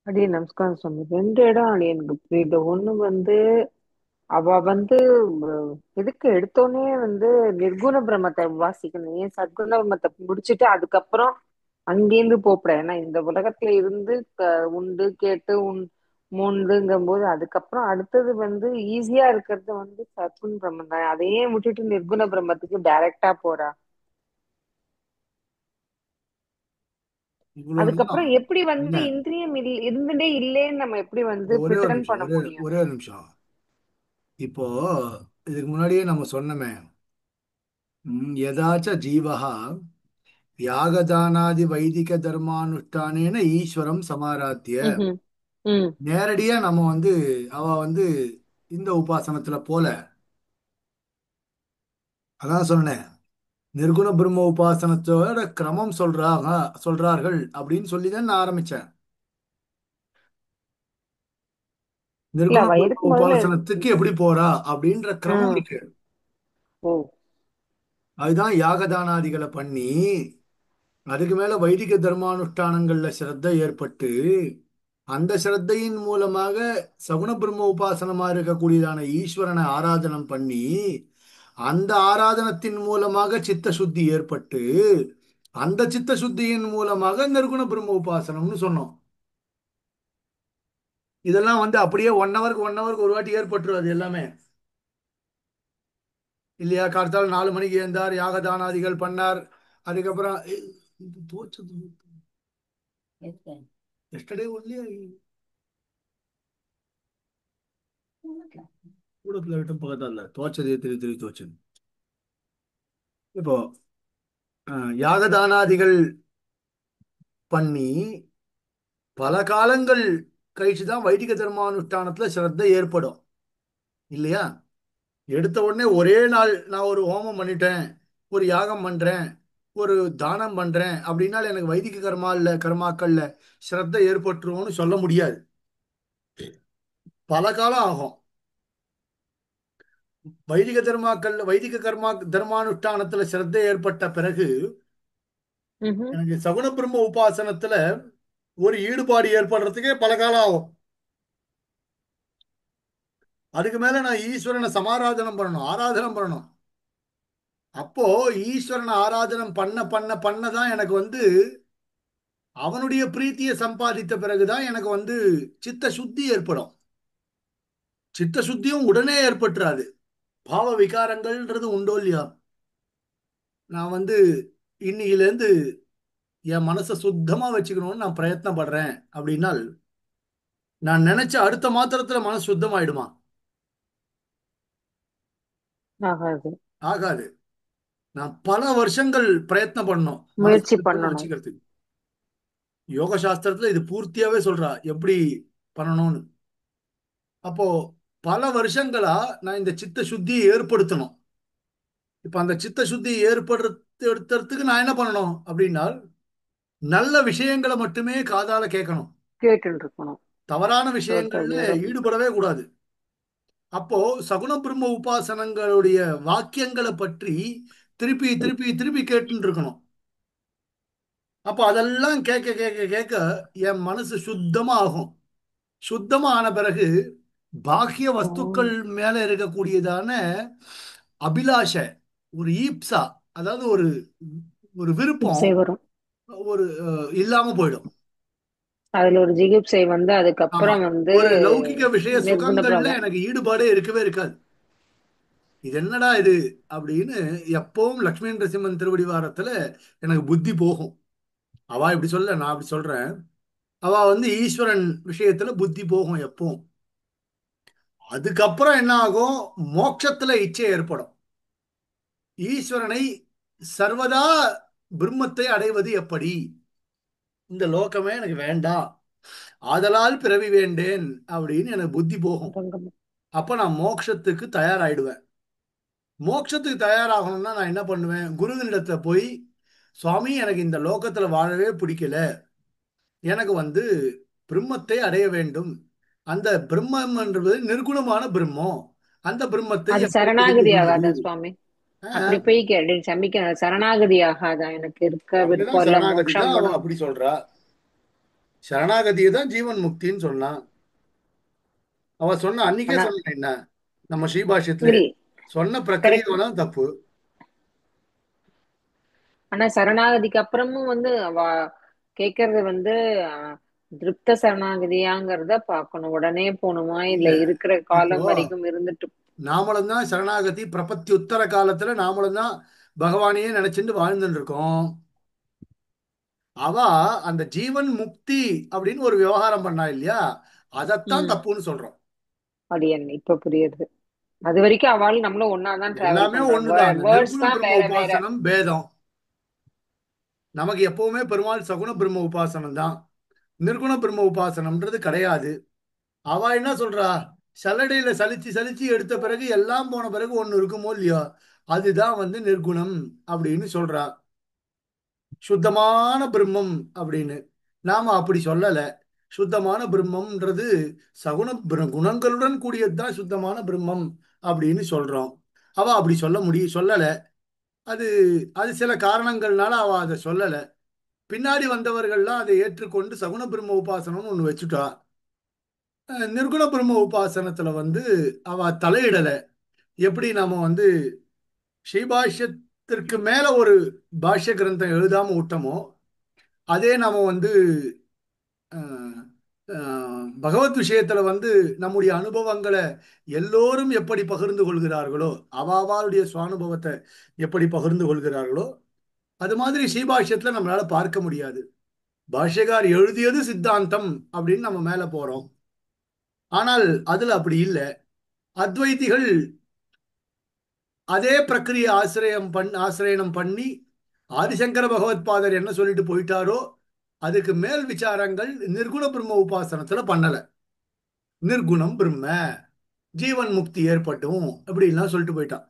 அடியே நமஸ்காரம் சுவாமி. ரெண்டு இடம் அடி எனக்கு புரியுது. ஒண்ணு வந்து அவ வந்து எதுக்கு எடுத்தோடனே வந்து நிர்குண பிரம்மத்தை வாசிக்கணும், ஏன் சத்குண பிரம்மத்தை முடிச்சுட்டு அதுக்கப்புறம் அங்கேருந்து போப்பட. ஏன்னா இந்த உலகத்துல இருந்து உண்டு கேட்டு மூண்டுங்கும் போது அதுக்கப்புறம் அடுத்தது வந்து ஈஸியா இருக்கிறது வந்து சத்குண பிரம்மம் தான். அதையே விட்டுட்டு நிர்குண பிரம்மத்துக்கு டைரக்டா போறா. இவ்வளவுதான். அதுக்கப்புறம் எப்படி வந்து என்ன? இந்திரியம் இருந்துட்டே இல்லேன்னு நம்ம எப்படி வந்து ஒரே ஒரு பிரிட்டன் நிமிஷம், பண்ண முடியும்? ஒரே ஒரு நிமிஷம். இப்போ இதுக்கு முன்னாடியே நம்ம சொன்னோமே, யதாச்ச ஜீவஹா யாகதானாதி வைதிக தர்மானுஷ்டானேன ஈஸ்வரம் சமாராத்திய. ம்ஹும். ம். நேரடியா நம்ம வந்து அவ வந்து இந்த உபாசனத்துல போல. அதான் சொன்னேன், நிர்குண பிரம்ம உபாசனத்தோட கிரமம் சொல்றார்கள் அப்படின்னு சொல்லி தான் நான் ஆரம்பிச்சேன். இல்ல நிர்குண அவ பிரம்ம எதுக்கு முதல்ல உபாசனத்துக்கு எப்படி போறா அப்படின்ற கிரமம் ம். இருக்கு. ஓ. அதுதான் யாகதானாதிகளை பண்ணி அதுக்கு மேல வைதிக தர்மானுஷ்டானங்கள்ல சிரத்தை ஏற்பட்டு அந்த சிரத்தையின் மூலமாக சகுண பிரம்ம உபாசனமா இருக்கக்கூடியதான ஈஸ்வரனை ஆராதனம் பண்ணி அந்த ஆராதனத்தின் மூலமாக சித்த சுத்தி ஏற்பட்டு அந்த சித்த சுத்தியின் மூலமாக நிர்குண பிரம்ம உபாசனம்னு சொன்னோம். இதெல்லாம் வந்து அப்படியே 1 ஹவருக்கு ஒரு வாட்டி ஏற்பட்டுரும் அது எல்லாமே. இல்லையா? கார்த்தால 4 மணிக்கு எழுந்தார், யாகதானாதிகள் பண்ணார். அதுக்கப்புறம் இது தோச்சது எஸ்டர்டே ஒன்லி கூடத்துல விட்டு பக்கத்தான் இல்ல தோச்சதே திரு திரு தோச்சது. இப்போ யாகதானாதிகள் பண்ணி பல காலங்கள் கழிச்சு தான் வைதிக தர்மானுஷ்டானத்துல சிரத்தை ஏற்படும். இல்லையா? எடுத்த உடனே ஒரே நாள் நான் ஒரு ஹோமம் பண்ணிட்டேன், ஒரு யாகம் பண்றேன், ஒரு தானம் பண்றேன் அப்படின்னால எனக்கு வைதிக கர்மா இல்ல கர்மாக்கள்ல சிரத்தை ஏற்பட்டுருவோம்னு சொல்ல முடியாது. பல காலம் ஆகும். வைதிக கர்மா தர்மானுஷ்டானத்துல சிரத்தை ஏற்பட்ட பிறகு ம்ஹும். எனக்கு சகுண பிரம்ம உபாசனத்துல ஒரு ஈடுபாடு ஏற்படுறதுக்கே பல காலம் ஆகும். அதுக்கு மேல நான் ஈஸ்வரனை சமாராதனம் பண்ணணும், ஆராதனம் பண்ணணும். அப்போ ஈஸ்வரனை ஆராதனம் பண்ணதான் எனக்கு வந்து அவனுடைய பிரீத்தியை சம்பாதித்த பிறகுதான் எனக்கு வந்து சித்த சுத்தி ஏற்படும். சித்த சுத்தியும் உடனே ஏற்பட்டுறாது. பாவ விகாரங்கள்ன்றது உண்டோ இல்லையா? நான் வந்து இன்னையில இருந்து என் மனசை சுத்தமா வச்சுக்கணும்னு நான் பிரயத்னப்படுறேன் அப்படின்னால் நான் நினைச்ச அடுத்த மாத்திரத்துல மனசு சுத்தமாயிடுமா? ஆகாது. ஆகாது. நான் பல வருஷங்கள் பிரயத்னம் பண்ணணும் மனசு முயற்சி சுத்தமா பண்ணணும். வச்சுக்கிறதுக்கு. யோக சாஸ்திரத்துல இது பூர்த்தியாவே சொல்றா எப்படி பண்ணணும்னு. அப்போ பல வருஷங்களா நான் இந்த சித்த சுத்தியை ஏற்படுத்தணும். இப்ப அந்த சித்த சுத்தி ஏற்படுத்துறதுக்கு நான் என்ன பண்ணணும் அப்படின்னா நல்ல விஷயங்களை மட்டுமே காதால கேட்கணும். கேட்டுட்டு இருக்கணும். தவறான ஸ்ரோதவ்ய விஷயங்கள்ல ஈடுபடவே கூடாது. அப்போ சகுன பிரம்ம உபாசனங்களுடைய வாக்கியங்களை பற்றி திருப்பி திருப்பி திருப்பி கேட்டுட்டு இருக்கணும். அப்போ அதெல்லாம் கேட்க கேட்க கேட்க என் மனசு சுத்தமா ஆகும். சுத்தமா ஆன பிறகு பாக்கிய வஸ்துக்கள் மேல இருக்கக்கூடியதான அபிலாஷ, ஒரு ஈப்சா, அதாவது ஒரு ஒரு விருப்பம், ஜிகிப்சை வரும். ஒரு இல்லாம போயிடும். அதுல ஒரு ஜிகிப்சை வந்து ஆமா. அதுக்கப்புறம் வந்து ஒரு லௌகிக விஷய நிர்குண சுகங்கள்ல பிரமம். எனக்கு ஈடுபாடே இருக்கவே இருக்காது. இது என்னடா இது அப்படின்னு எப்பவும் லக்ஷ்மி நரசிம்மன் திருவடிவாரத்துல எனக்கு புத்தி போகும். அவ இப்படி சொல்ல, நான் அப்படி சொல்றேன். அவ வந்து ஈஸ்வரன் விஷயத்துல புத்தி போகும் எப்பவும். அதுக்கப்புறம் என்ன ஆகும்? மோட்சத்துல இச்சை ஏற்படும். ஈஸ்வரனை சர்வதா பிரம்மத்தை அடைவது எப்படி? இந்த லோகமே எனக்கு வேண்டாம், ஆதலால் பிறவி வேண்டேன் அப்படின்னு எனக்கு புத்தி போகும். ரங்கம். அப்ப நான் மோட்சத்துக்கு தயாராயிடுவேன். மோட்சத்துக்கு தயாராகணும்னா நான் என்ன பண்ணுவேன்? குருவினிடத்துல போய், சுவாமி எனக்கு இந்த லோகத்துல வாழவே பிடிக்கல, எனக்கு வந்து பிரம்மத்தை அடைய வேண்டும். அந்த பிரம்மம் என்பது நிர்குணமான பிரம்மம். அந்த பிரம்மத்தை அது எப்படி அடைந்து சரணாகதி கொள்வது? ஆகாதா சுவாமி? அப்படி ஆஹ், போய் கேட்டு சமிக்க சரணாகதி ஆகாதா? எனக்கு இருக்க அதுக்குதான் விருப்பம் இல்ல, சரணாகதி மோட்சம் தான் அவ வேணும். அப்படி சொல்றா. சரணாகதியை தான் ஜீவன் முக்தின்னு சொன்னா. அவ சொன்ன அன்னைக்கே ஆனா சொன்ன என்ன, நம்ம ஸ்ரீபாஷ்யத்திலே இல் சொன்ன கரெக்ட். பிரக்கிரியை தான் தப்பு. ஆனா சரணாகதிக்கு அப்புறமும் வந்து அவ கேக்குறது வந்து திருப்த சரணாகதியாங்கிறத பார்க்கணும். உடனே போகணுமா இல்ல, இல்ல இருக்கிற இப்போ காலம் வரைக்கும் இருந்துட்டு? நாமளும் தான் சரணாகதி பிரபத்தி உத்தர காலத்துல நாமளும் தான் பகவானையே நினைச்சுட்டு வாழ்ந்துட்டு இருக்கோம். அவ அந்த ஜீவன் முக்தி அப்படின்னு ஒரு விவகாரம் பண்ணா இல்லையா? அதைத்தான் ம். தப்புன்னு சொல்றோம். அது என்ன இப்ப புரியுது. அது வரைக்கும் அவளும் நம்மளும் ஒன்னாதான் டிராவல் எல்லாமே பண்றோம். ஒண்ணுதான். அந்த வேர்ட்ஸ் நிர்குண தான் பிரம்ம வேற வேற. உபாசனம் பேதம். நமக்கு எப்பவுமே பெருமாள் சகுண பிரம்ம உபாசனம் தான், நிர்குண பிரம்ம உபாசனம்ன்றது கிடையாது. அவ என்ன சொல்றா? சல்லடையில சலிச்சு சலிச்சு எடுத்த பிறகு எல்லாம் போன பிறகு ஒண்ணு இருக்குமோ இல்லையோ, அதுதான் வந்து நிர்குணம் அப்படின்னு சொல்றா. சுத்தமான பிரம்மம் அப்படின்னு. நாம அப்படி சொல்லல. சுத்தமான பிரம்மம்ன்றது குணங்களுடன் கூடியது தான் சுத்தமான பிரம்மம் அப்படின்னு சொல்றோம். அவ அப்படி சொல்லல. அது அது சில காரணங்கள்னால அவ அதை சொல்லல. பின்னாடி வந்தவர்கள்லாம் அதை ஏற்றுக்கொண்டு சகுண பிரம்ம உபாசனம்னு ஒண்ணு வச்சுட்டா. நிர்குண பிரம்ம உபாசனத்துல அவ தலையிடல. எப்படி நாம ஸ்ரீபாஷ்யத்திற்கு மேல ஒரு பாஷ்ய கிரந்தம் எழுதாம விட்டோமோ, அதே நாம அஹ், பகவத் விஷயத்துல நம்முடைய அனுபவங்களை எல்லோரும் எப்படி பகிர்ந்து கொள்கிறார்களோ, அவாவாளுடைய சுவானுபவத்தை எப்படி பகிர்ந்து கொள்கிறார்களோ, அது மாதிரி ஸ்ரீபாஷ்யத்துல நம்மளால பார்க்க முடியாது. பாஷ்யகார் எழுதியது சித்தாந்தம் அப்படின்னு நம்ம மேல போறோம். ஆனால் அதுல அப்படி இல்லை. அத்வைதிகள் அதே பிரக்கிரியை ஆசிரியனம் பண்ணி ஆதிசங்கர பகவத்பாதர் என்ன சொல்லிட்டு போயிட்டாரோ அதுக்கு மேல் விசாரங்கள் நிர்குண பிரம்ம உபாசனத்துல பண்ணல. நிர்குணம் பிரம்ம, ஜீவன் முக்தி ஏற்பட்டும் அப்படின்லாம் சொல்லிட்டு போயிட்டான்.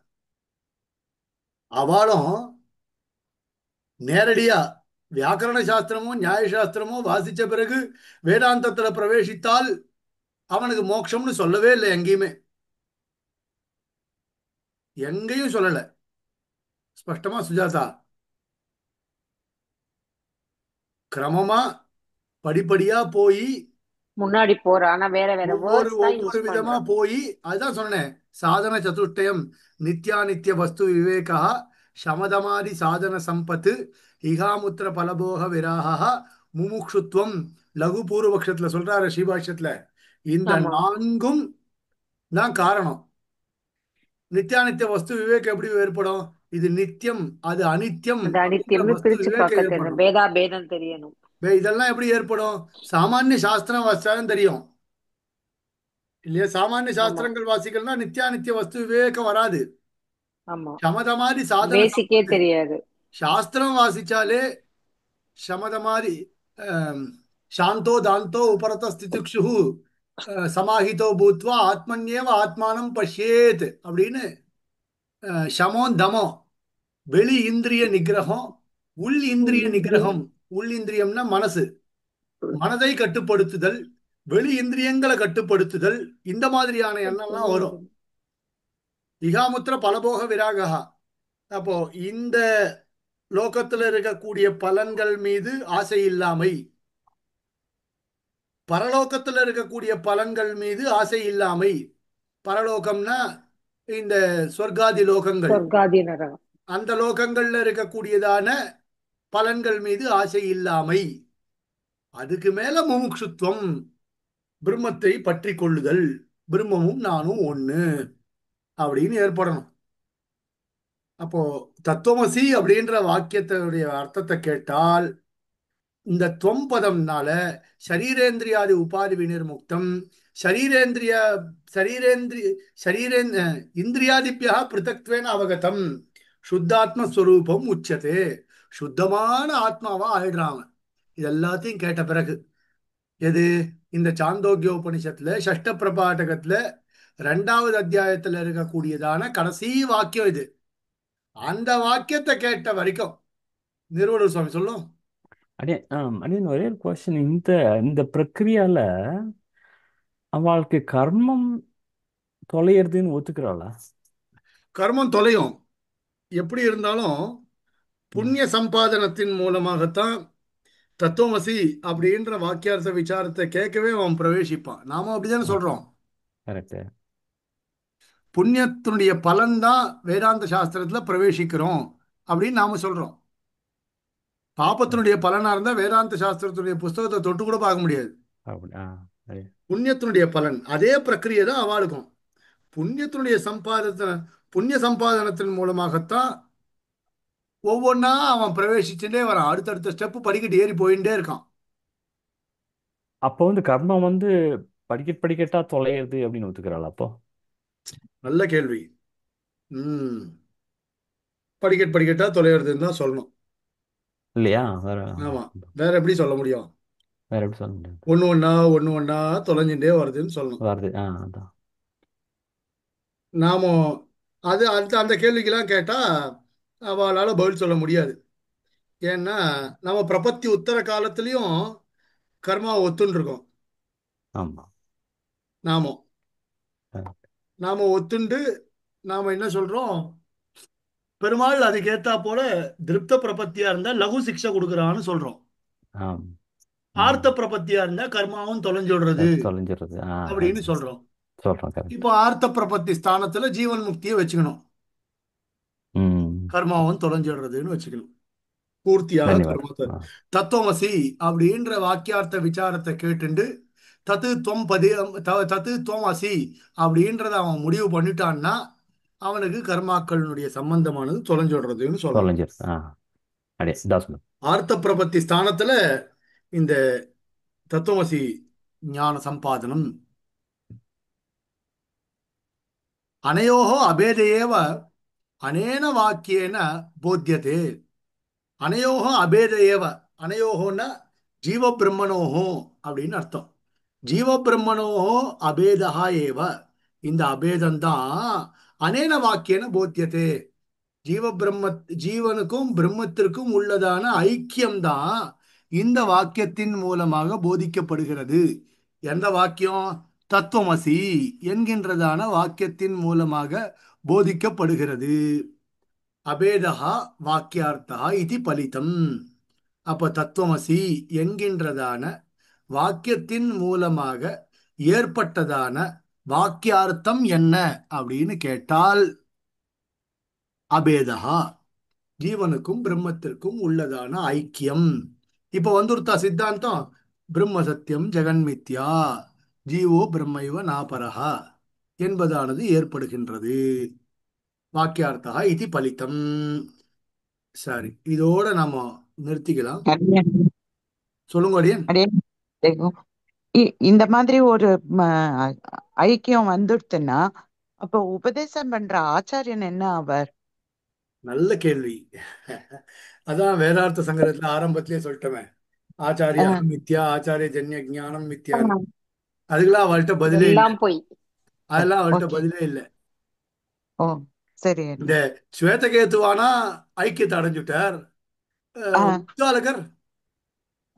அவளும் நேரடியா வியாக்கரண சாஸ்திரமோ நியாய சாஸ்திரமோ வாசிச்ச பிறகு வேதாந்தத்துல பிரவேசித்தால் அவனுக்கு மோட்சம்னு சொல்லவே இல்லை. எங்கேயுமே எங்கேயும் சொல்லல. ஸ்பஷ்டமா சுஜாதா கிரமமா படிப்படியா போய் முன்னாடி போற ஆனா வேற வேற ஒவ்வொரு வேர்ட்ஸ் தான் ஒவ்வொரு யூஸ் விதமா பண்றாங்க. போய் அதுதான் சொன்னேன். சாதன சதுஷ்டயம் நித்யாநித்திய வஸ்து விவேகா சமதமாதி சாதன சம்பத்து இகாமுத்திர பலபோக விராகா முமுக்ஷுத்வம் லகு பூர்வபக்ஷத்துல சொல்றாரு ஸ்ரீபாஷ்யத்துல. இந்த ஆமா. நான்கும் தான் காரணம். நித்யானித்திய வஸ்து விவேகம் எப்படி ஏற்படும்? இது நித்தியம் அது அனித்யம் அது அப்படின்ற அனித்தியம்னு வஸ்து பிரிச்சு விவேகம் பார்க்க தெரியணும், ஏற்படும். பேதா பேதம் தெரியணும். இதெல்லாம் எப்படி ஏற்படும்? சாமானிய சாஸ்திரம் வாசிச்சாலும் தெரியும் இல்லையா? சாமானிய ஆமா. சாஸ்திரங்கள் வாசிக்கலன்னா நித்யானித்திய வஸ்து விவேகம் வராது. ஆமா. சமத மாதிரி சாதன பேசிக்கே சம்பத்து. தெரியாது. சாஸ்திரம் வாசிச்சாலே சமத மாதிரி ஆம், சாந்தோ தாந்தோ உபரத ஸ்திதிக்ஷு சமாஹிதோ பூத்வா ஆத்மன்யேவ ஆத்மானம் பஷ்யேத் அப்படின்னு சமோன் தமோ வெளி இந்திரிய நிகிரகம், உள் இந்திரிய உள்ளிந்திரியம். நிகிரகம். உள் இந்திரியம்னா மனசு, மனதை கட்டுப்படுத்துதல், வெளி இந்திரியங்களை கட்டுப்படுத்துதல், இந்த மாதிரியான எண்ணம்லாம் வரும். இகாமுத்திர பலபோக விராகா. அப்போ இந்த லோகத்துல இருக்கக்கூடிய பலன்கள் மீது ஆசை இல்லாமை, பரலோகத்துல இருக்கக்கூடிய பலன்கள் மீது ஆசை இல்லாமை. பரலோகம்னா இந்த சொர்க்காதி லோகங்கள். சொர்க்காதி நரகம். அந்த லோகங்கள்ல இருக்கக்கூடியதான பலன்கள் மீது ஆசை இல்லாமை. அதுக்கு மேல முமுட்சுத்துவம், பிரம்மத்தை பற்றி கொள்ளுதல், பிரம்மமும் நானும் ஒண்ணு அப்படின்னு ஏற்படணும். அப்போ தத்துவமசி அப்படின்ற வாக்கியத்தினுடைய அர்த்தத்தை கேட்டால் இந்த துவம் பதம்னால சரீரேந்திரியாதி உபாதி வினிர்முக்தம், சரீரேந்திரிய சரீரேந்திரிய சரீரேந் இந்திரியாதிபியா பிருத்தக்துவேன அவகதம் சுத்தாத்ம ஸ்வரூபம் உச்சதே. சுத்தமான ஆத்மாவா ஆயிடுறாங்க. இது எல்லாத்தையும் கேட்ட பிறகு எது இந்த சாந்தோக்கிய உபனிஷத்துல ஷஷ்ட பிரபாடகத்துல 2வது அத்தியாயத்துல இருக்கக்கூடியதான கடைசி வாக்கியம் இது. அந்த வாக்கியத்தை கேட்ட வரைக்கும் நிறுவனர் சுவாமி சொல்லும். அடியன் ஒரே ஒரு கொஸ்டின். இந்த இந்த பிரக்கிரியால அவளுக்கு கர்மம் தொலையறதுன்னு ஒத்துக்கிறாளா? கர்மம் தொலையும். எப்படி இருந்தாலும் ம். புண்ணிய சம்பாதனத்தின் மூலமாகத்தான் தத்துவமசி அப்படின்ற வாக்கியார்த்த விசாரத்தை கேட்கவே அவன் பிரவேசிப்பான். நாம அப்படிதானே சொல்றோம். கரெக்ட். புண்ணியத்தினுடைய பலன் தான் வேதாந்த சாஸ்திரத்துல பிரவேசிக்கிறோம் அப்படின்னு நாம சொல்றோம். பாபத்தினுடைய பலனா இருந்தா வேதாந்த சாஸ்திரத்துடைய புஸ்தகத்தை தொட்டு கூட பார்க்க முடியாது. அப்படி சரி. புண்ணியத்தினுடைய பலன் அதே பிரக்கிரியை தான் அவளுக்கும். புண்ணியத்தினுடைய புண்ணிய சம்பாதனத்தின் மூலமாகத்தான் ஒவ்வொன்றா அவன் பிரவேசிச்சுட்டே வரான். அடுத்தடுத்த ஸ்டெப் படிக்கட்டு ஏறி போயிட்டே இருக்கான். அப்போ கர்மம் படிக்கட் படிக்கட்டா தொலையுது அப்படின்னு ஒத்துக்கிறாளா அப்போ? நல்ல கேள்வி. ம் படிக்கட்டு படிக்கட்டா தொலைகிறதுன்னு தான் சொல்லணும். இல்லையா? வேற ஆமா. வேற எப்படி சொல்ல முடியும்? வேற எப்படி சொல்ல முடியாது. ஒண்ணு ஒண்ணா ஒண்ணு ஒண்ணா தொலைஞ்சுட்டே வருதுன்னு சொல்லணும். வருது. அதான். நாம அது அந்த அந்த கேள்விக்கெல்லாம் கேட்டா அவளால பதில் சொல்ல முடியாது. ஏன்னா நம்ம பிரபத்தி உத்தர காலத்திலையும் கர்மா ஒத்துன்னு இருக்கோம். ஆமா. நாமம் correct. நாம ஒத்துண்டு நாம என்ன சொல்றோம்? பெருமாள் அதுக்கு ஏத்தா போல திருப்த பிரபத்தியா இருந்தா லகு சிக்ஷை கொடுக்குறான்னு சொல்றோம். ஆம். ஆர்த்த ம். பிரபத்தியா இருந்தா கர்மாவும் தொலைஞ்சுடுறது தொலைஞ்சிடுறது. அப்படின்னு சொல்றோம். சொல்றோம். கரெக்ட். இப்போ ஆர்த்த பிரபத்தி ஸ்தானத்துல ஜீவன் முக்தியை வச்சுக்கணும், ம். கர்மாவும் தொலைஞ்சிடுறதுன்னு வச்சுக்கணும். பூர்த்தியாக தன்யவாதம். கர்மத்தை தத்துவமசி அப்படின்ற வாக்கியார்த்த விசாரத்தை கேட்டுண்டு தத்து துவம் தத்து துவம் அசி அப்படின்றத அவன் முடிவு பண்ணிட்டான்னா அவனுக்கு கர்மாக்களினுடைய சம்பந்தமானது தொலைஞ்சிடுறதுன்னு சொல்றோம். தொலைஞ்சிடுது. அடே தாஸ்மன். ஆர்த்த பிரபத்தி ஸ்தானத்துல இந்த தத்துவமசி ஞான சம்பாதனம் அனையோகோ அபேதையேவ அனேன வாக்கியேன போத்தியதே. அனையோகோ அபேத ஏவ, அனையோகோன்னா ஜீவ பிரம்மனோகோ அப்படின்னு அர்த்தம். ஜீவ பிரம்மனோகோ அபேதா ஏவ, இந்த அபேதம்தான் அனேன வாக்கியன போத்தியதே. ஜீவ பிரம்ம ஜீவனுக்கும் பிரம்மத்திற்கும் உள்ளதான ஐக்கியம்தான் இந்த வாக்கியத்தின் மூலமாக போதிக்கப்படுகிறது. எந்த வாக்கியம்? தத்துவமசி என்கின்றதான வாக்கியத்தின் மூலமாக போதிக்கப்படுகிறது. அபேதா வாக்கியார்த்தா இது பலிதம். அப்ப தத்துவமசி என்கின்றதான வாக்கியத்தின் மூலமாக ஏற்பட்டதான வாக்கியார்த்தம் என்ன அப்படின்னு கேட்டால் அபேதா, ஜீவனுக்கும் பிரம்மத்திற்கும் உள்ளதான ஐக்கியம். இப்ப வந்துருத்தா சித்தாந்தம், பிரம்ம சத்தியம் ஜெகன்மித்யா ஜீவோ பிரம்மைவ நாபரஹா என்பதானது ஏற்படுகின்றது. வாக்கியார்த்தா இது பலிதம். சரி, இதோட நாம நிறுத்திக்கலாம். அடியே சொல்லுங்க அடியன். அடியே இந்த மாதிரி ஒரு ம, ஐக்கியம் வந்துடுத்துன்னா அப்ப உபதேசம் பண்ற ஆச்சாரியன் என்ன ஆவர்? நல்ல கேள்வி. அதான் வேதார்த்த சங்கரத்துல ஆரம்பத்திலேயே சொல்லிட்டோமே, ஆச்சாரிய அஹ், அகம் மித்யா ஆச்சாரிய ஜன்ய ஞானம் மித்யான்னு. ஆமா. அதுக்கெல்லாம் அவள்கிட்ட பதிலே இல்லை. எல்லாம் போய் அதெல்லாம் அவள்கிட்ட ஓகே. பதிலே இல்லை. ஓ சரி இந்த அடியே. ஸ்வேதகேதுவானா ஐக்கியத்தை அடைஞ்சுட்டார். ஆஹ் உத்தாலகர்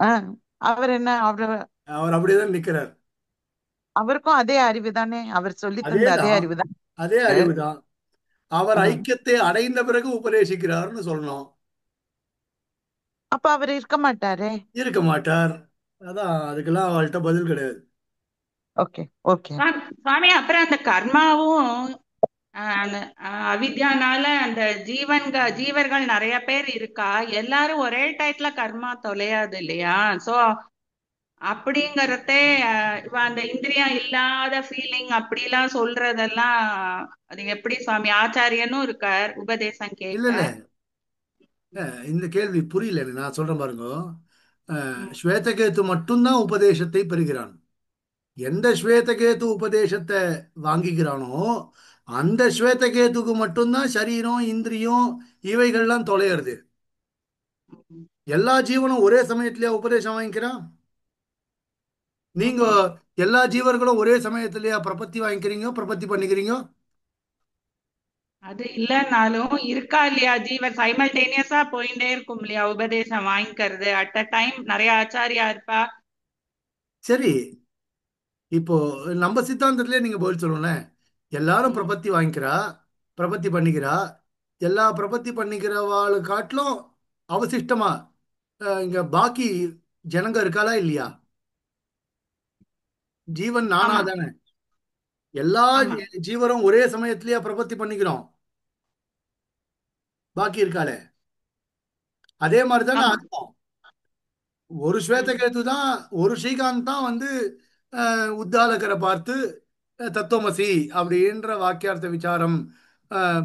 ஆஹ் அவர் என்ன அவரு அவர் அப்படியேதான் நிக்கிறார். அவருக்கும் அதே அறிவு தானே, அவர் சொல்லி தந்த அதே அதேதான், அறிவு தான். அதே அறிவுதான். அவர் ஐக்கியத்தை அடைந்த பிறகு உபதேசிக்கிறார்னு சொல்லணும். அப்ப அவர் இருக்க மாட்டாரே. இருக்க மாட்டார். அதான் அதுக்கெல்லாம் அவள்கிட்ட பதில் கிடையாது. Okay okay. சுவாமி, அப்புறம் அந்த கர்மாவும் அந்த அவித்யானால அந்த ஜீவர்கள் நிறைய பேர் இருக்கா, எல்லாரும் ஒரே டயத்துல கர்மா தொலையாது இல்லையா? சோ அப்படிங்கறதே இவ அந்த இந்திரியம் இல்லாத ஃபீலிங் அப்படிலாம் சொல்றதெல்லாம் அது எப்படி சுவாமி? ஆச்சாரியனும் இருக்கார் உபதேசம் இல்ல கேட்க. இல்ல, இந்த கேள்வி புரியல எனக்கு. நான் சொல்றேன் பாருங்க. ம். ஸ்வேதகேது மட்டும்தான் உபதேசத்தை பெறுகிறான். எந்த ஸ்வேதகேது உபதேசத்தை வாங்கிக்கிறானோ அந்த ஸ்வேதகேதுக்கு மட்டும்தான் சரீரம் இந்திரியம் இவைகள்லாம் தொலைகிறது. ம். எல்லா ஜீவனும் ஒரே சமயத்திலேயே உபதேசம் வாங்கிக்கிறான்? நீங்க ஓகே. எல்லா ஜீவர்களும் ஒரே சமயத்திலேயே பிரபத்தி வாங்கிக்கிறீங்க, பிரபத்தி பண்ணிக்கிறீங்க? அது இல்லைன்னாலும் இருக்கா இல்லையா, ஜீவர் சைமல்டேனியஸா போயிட்டே இருக்கும் இல்லையா உபதேசம் வாங்கிக்கிறது. அட் அ டைம் நிறைய ஆச்சாரியா இருப்பா. சரி, இப்போ நம்ம சித்தாந்தத்திலே நீங்க பதில் சொல்லணும். எல்லாரும் ம். பிரபத்தி வாங்கிக்கிறா, பிரபத்தி பண்ணிக்கிறா. எல்லா பிரபத்தி பண்ணிக்கிறவாளு காட்டிலும் அவசிஷ்டமா இங்க பாக்கி ஜனங்க இருக்காளா இல்லையா? ஜீவன் நானா ஆமா தானே. எல்லா ஆமா ஜீவரும் ஒரே சமயத்திலேயே பிரபத்தி பண்ணிக்கிறோம். பாக்கி இருக்காளே, அதே மாதிரி தானே ஆமா. அர்த்தம். ஒரு ம். ஸ்வேதகேது தான், ஒரு ஸ்ரீகாந்த் தான் வந்து உத்தாலகரை பார்த்து தத்துவமசி அப்படின்ற வாக்கியார்த்த விசாரம்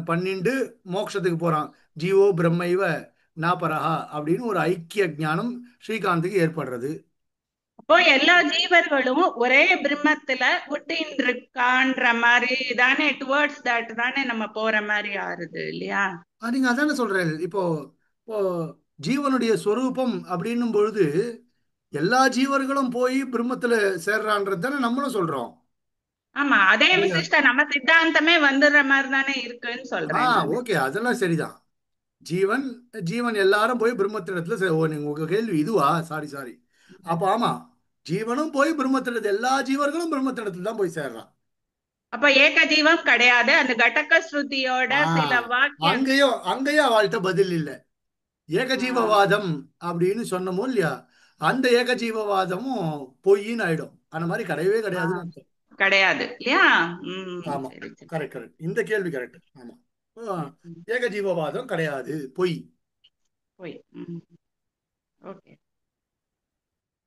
பண்ணிண்டு மோட்சத்துக்கு போறான். ஜீவோ பிரம்மைவ நாபரஹா அப்படின்னு ஒரு ஐக்கிய ஞானம் ஸ்ரீகாந்துக்கு ஏற்படுறது. அப்போ எல்லா ஜீவர்களும் ஒரே பிரம்மத்துல ஒட்டின்னு இருக்கான்ற மாதிரி தானே, டுவர்ட்ஸ் தட் தானே நம்ம போற மாதிரி ஆறுது இல்லையா? நீங்க அதானே சொல்றேன். இப்போ இப்போ ஜீவனுடைய ஸ்வரூபம் அப்படின்னும் பொழுது எல்லா ஜீவர்களும் போய் பிரம்மத்துல சேர்றான்றது தானே நம்மளும் சொல்றோம். ஆமா, அதே நீங்க விசிஷ்ட நம்ம சித்தாந்தமே வந்துடுற மாதிரி தானே இருக்குன்னு சொல்றேன் நானு. ஓகே, அதெல்லாம் சரிதான். ஜீவன் ஜீவன் எல்லாரும் போய் பிரம்மத்திடத்துல ஓ நீங்க உங்க கேள்வி இதுவா? Sorry sorry. அப்ப ஆமா, ஜீவனும் போய் பிரம்மத்திடத்து, எல்லா ஜீவர்களும் பிரம்மத்திடத்துல தான் போய் சேர்றான். அப்ப ஏக ஜீவம் கிடையாது. அந்த கடக ஸ்ருதியோட சில வாக்கியம் அங்கேயும் அவள்கிட்ட பதில் இல்லை. ஏகஜீவவாதம் அப்படின்னு சொன்னமோ இல்லையா, அந்த ஏகஜீவவாதமும் பொய்ன்னு ஆயிடும். அந்த மாதிரி கிடையவே கிடையாதுன்னு அர்த்தம். கிடையாது இல்லையா? ஆமா, சரி சரி. கரெக்ட். இந்த கேள்வி கரெக்ட். ஆமா, ஏகஜீவவாதம் கிடையாது, பொய். போய் ஓகே.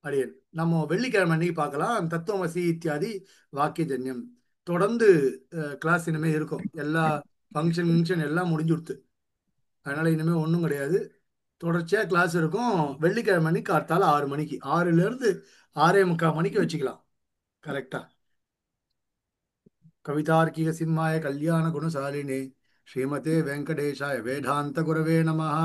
அடியன் நம்ம வெள்ளிக்கிழமை அன்னைக்கு பார்க்கலாம் தத்துவமசி இத்தியாதி வாக்கியஜன்யம். தொடர்ந்து கிளாஸ் இனிமே இருக்கும். எல்லா ஃபங்க்ஷன் எல்லாம் முடிஞ்சு கொடுத்து, அதனால இனிமே ஒன்றும் கிடையாது. தொடர்ச்சியாக கிளாஸ் இருக்கும். வெள்ளிக்கிழமை அன்னைக்கு காத்தால 6 மணிக்கு, 6லேருந்து 6:45 மணிக்கு வச்சுக்கலாம். கரெக்டா? கவிதார்க்கிக சிம்மாய கல்யாண குணசாலினே ஸ்ரீமதே வெங்கடேஷாய வேதாந்த குரவே நமஹ.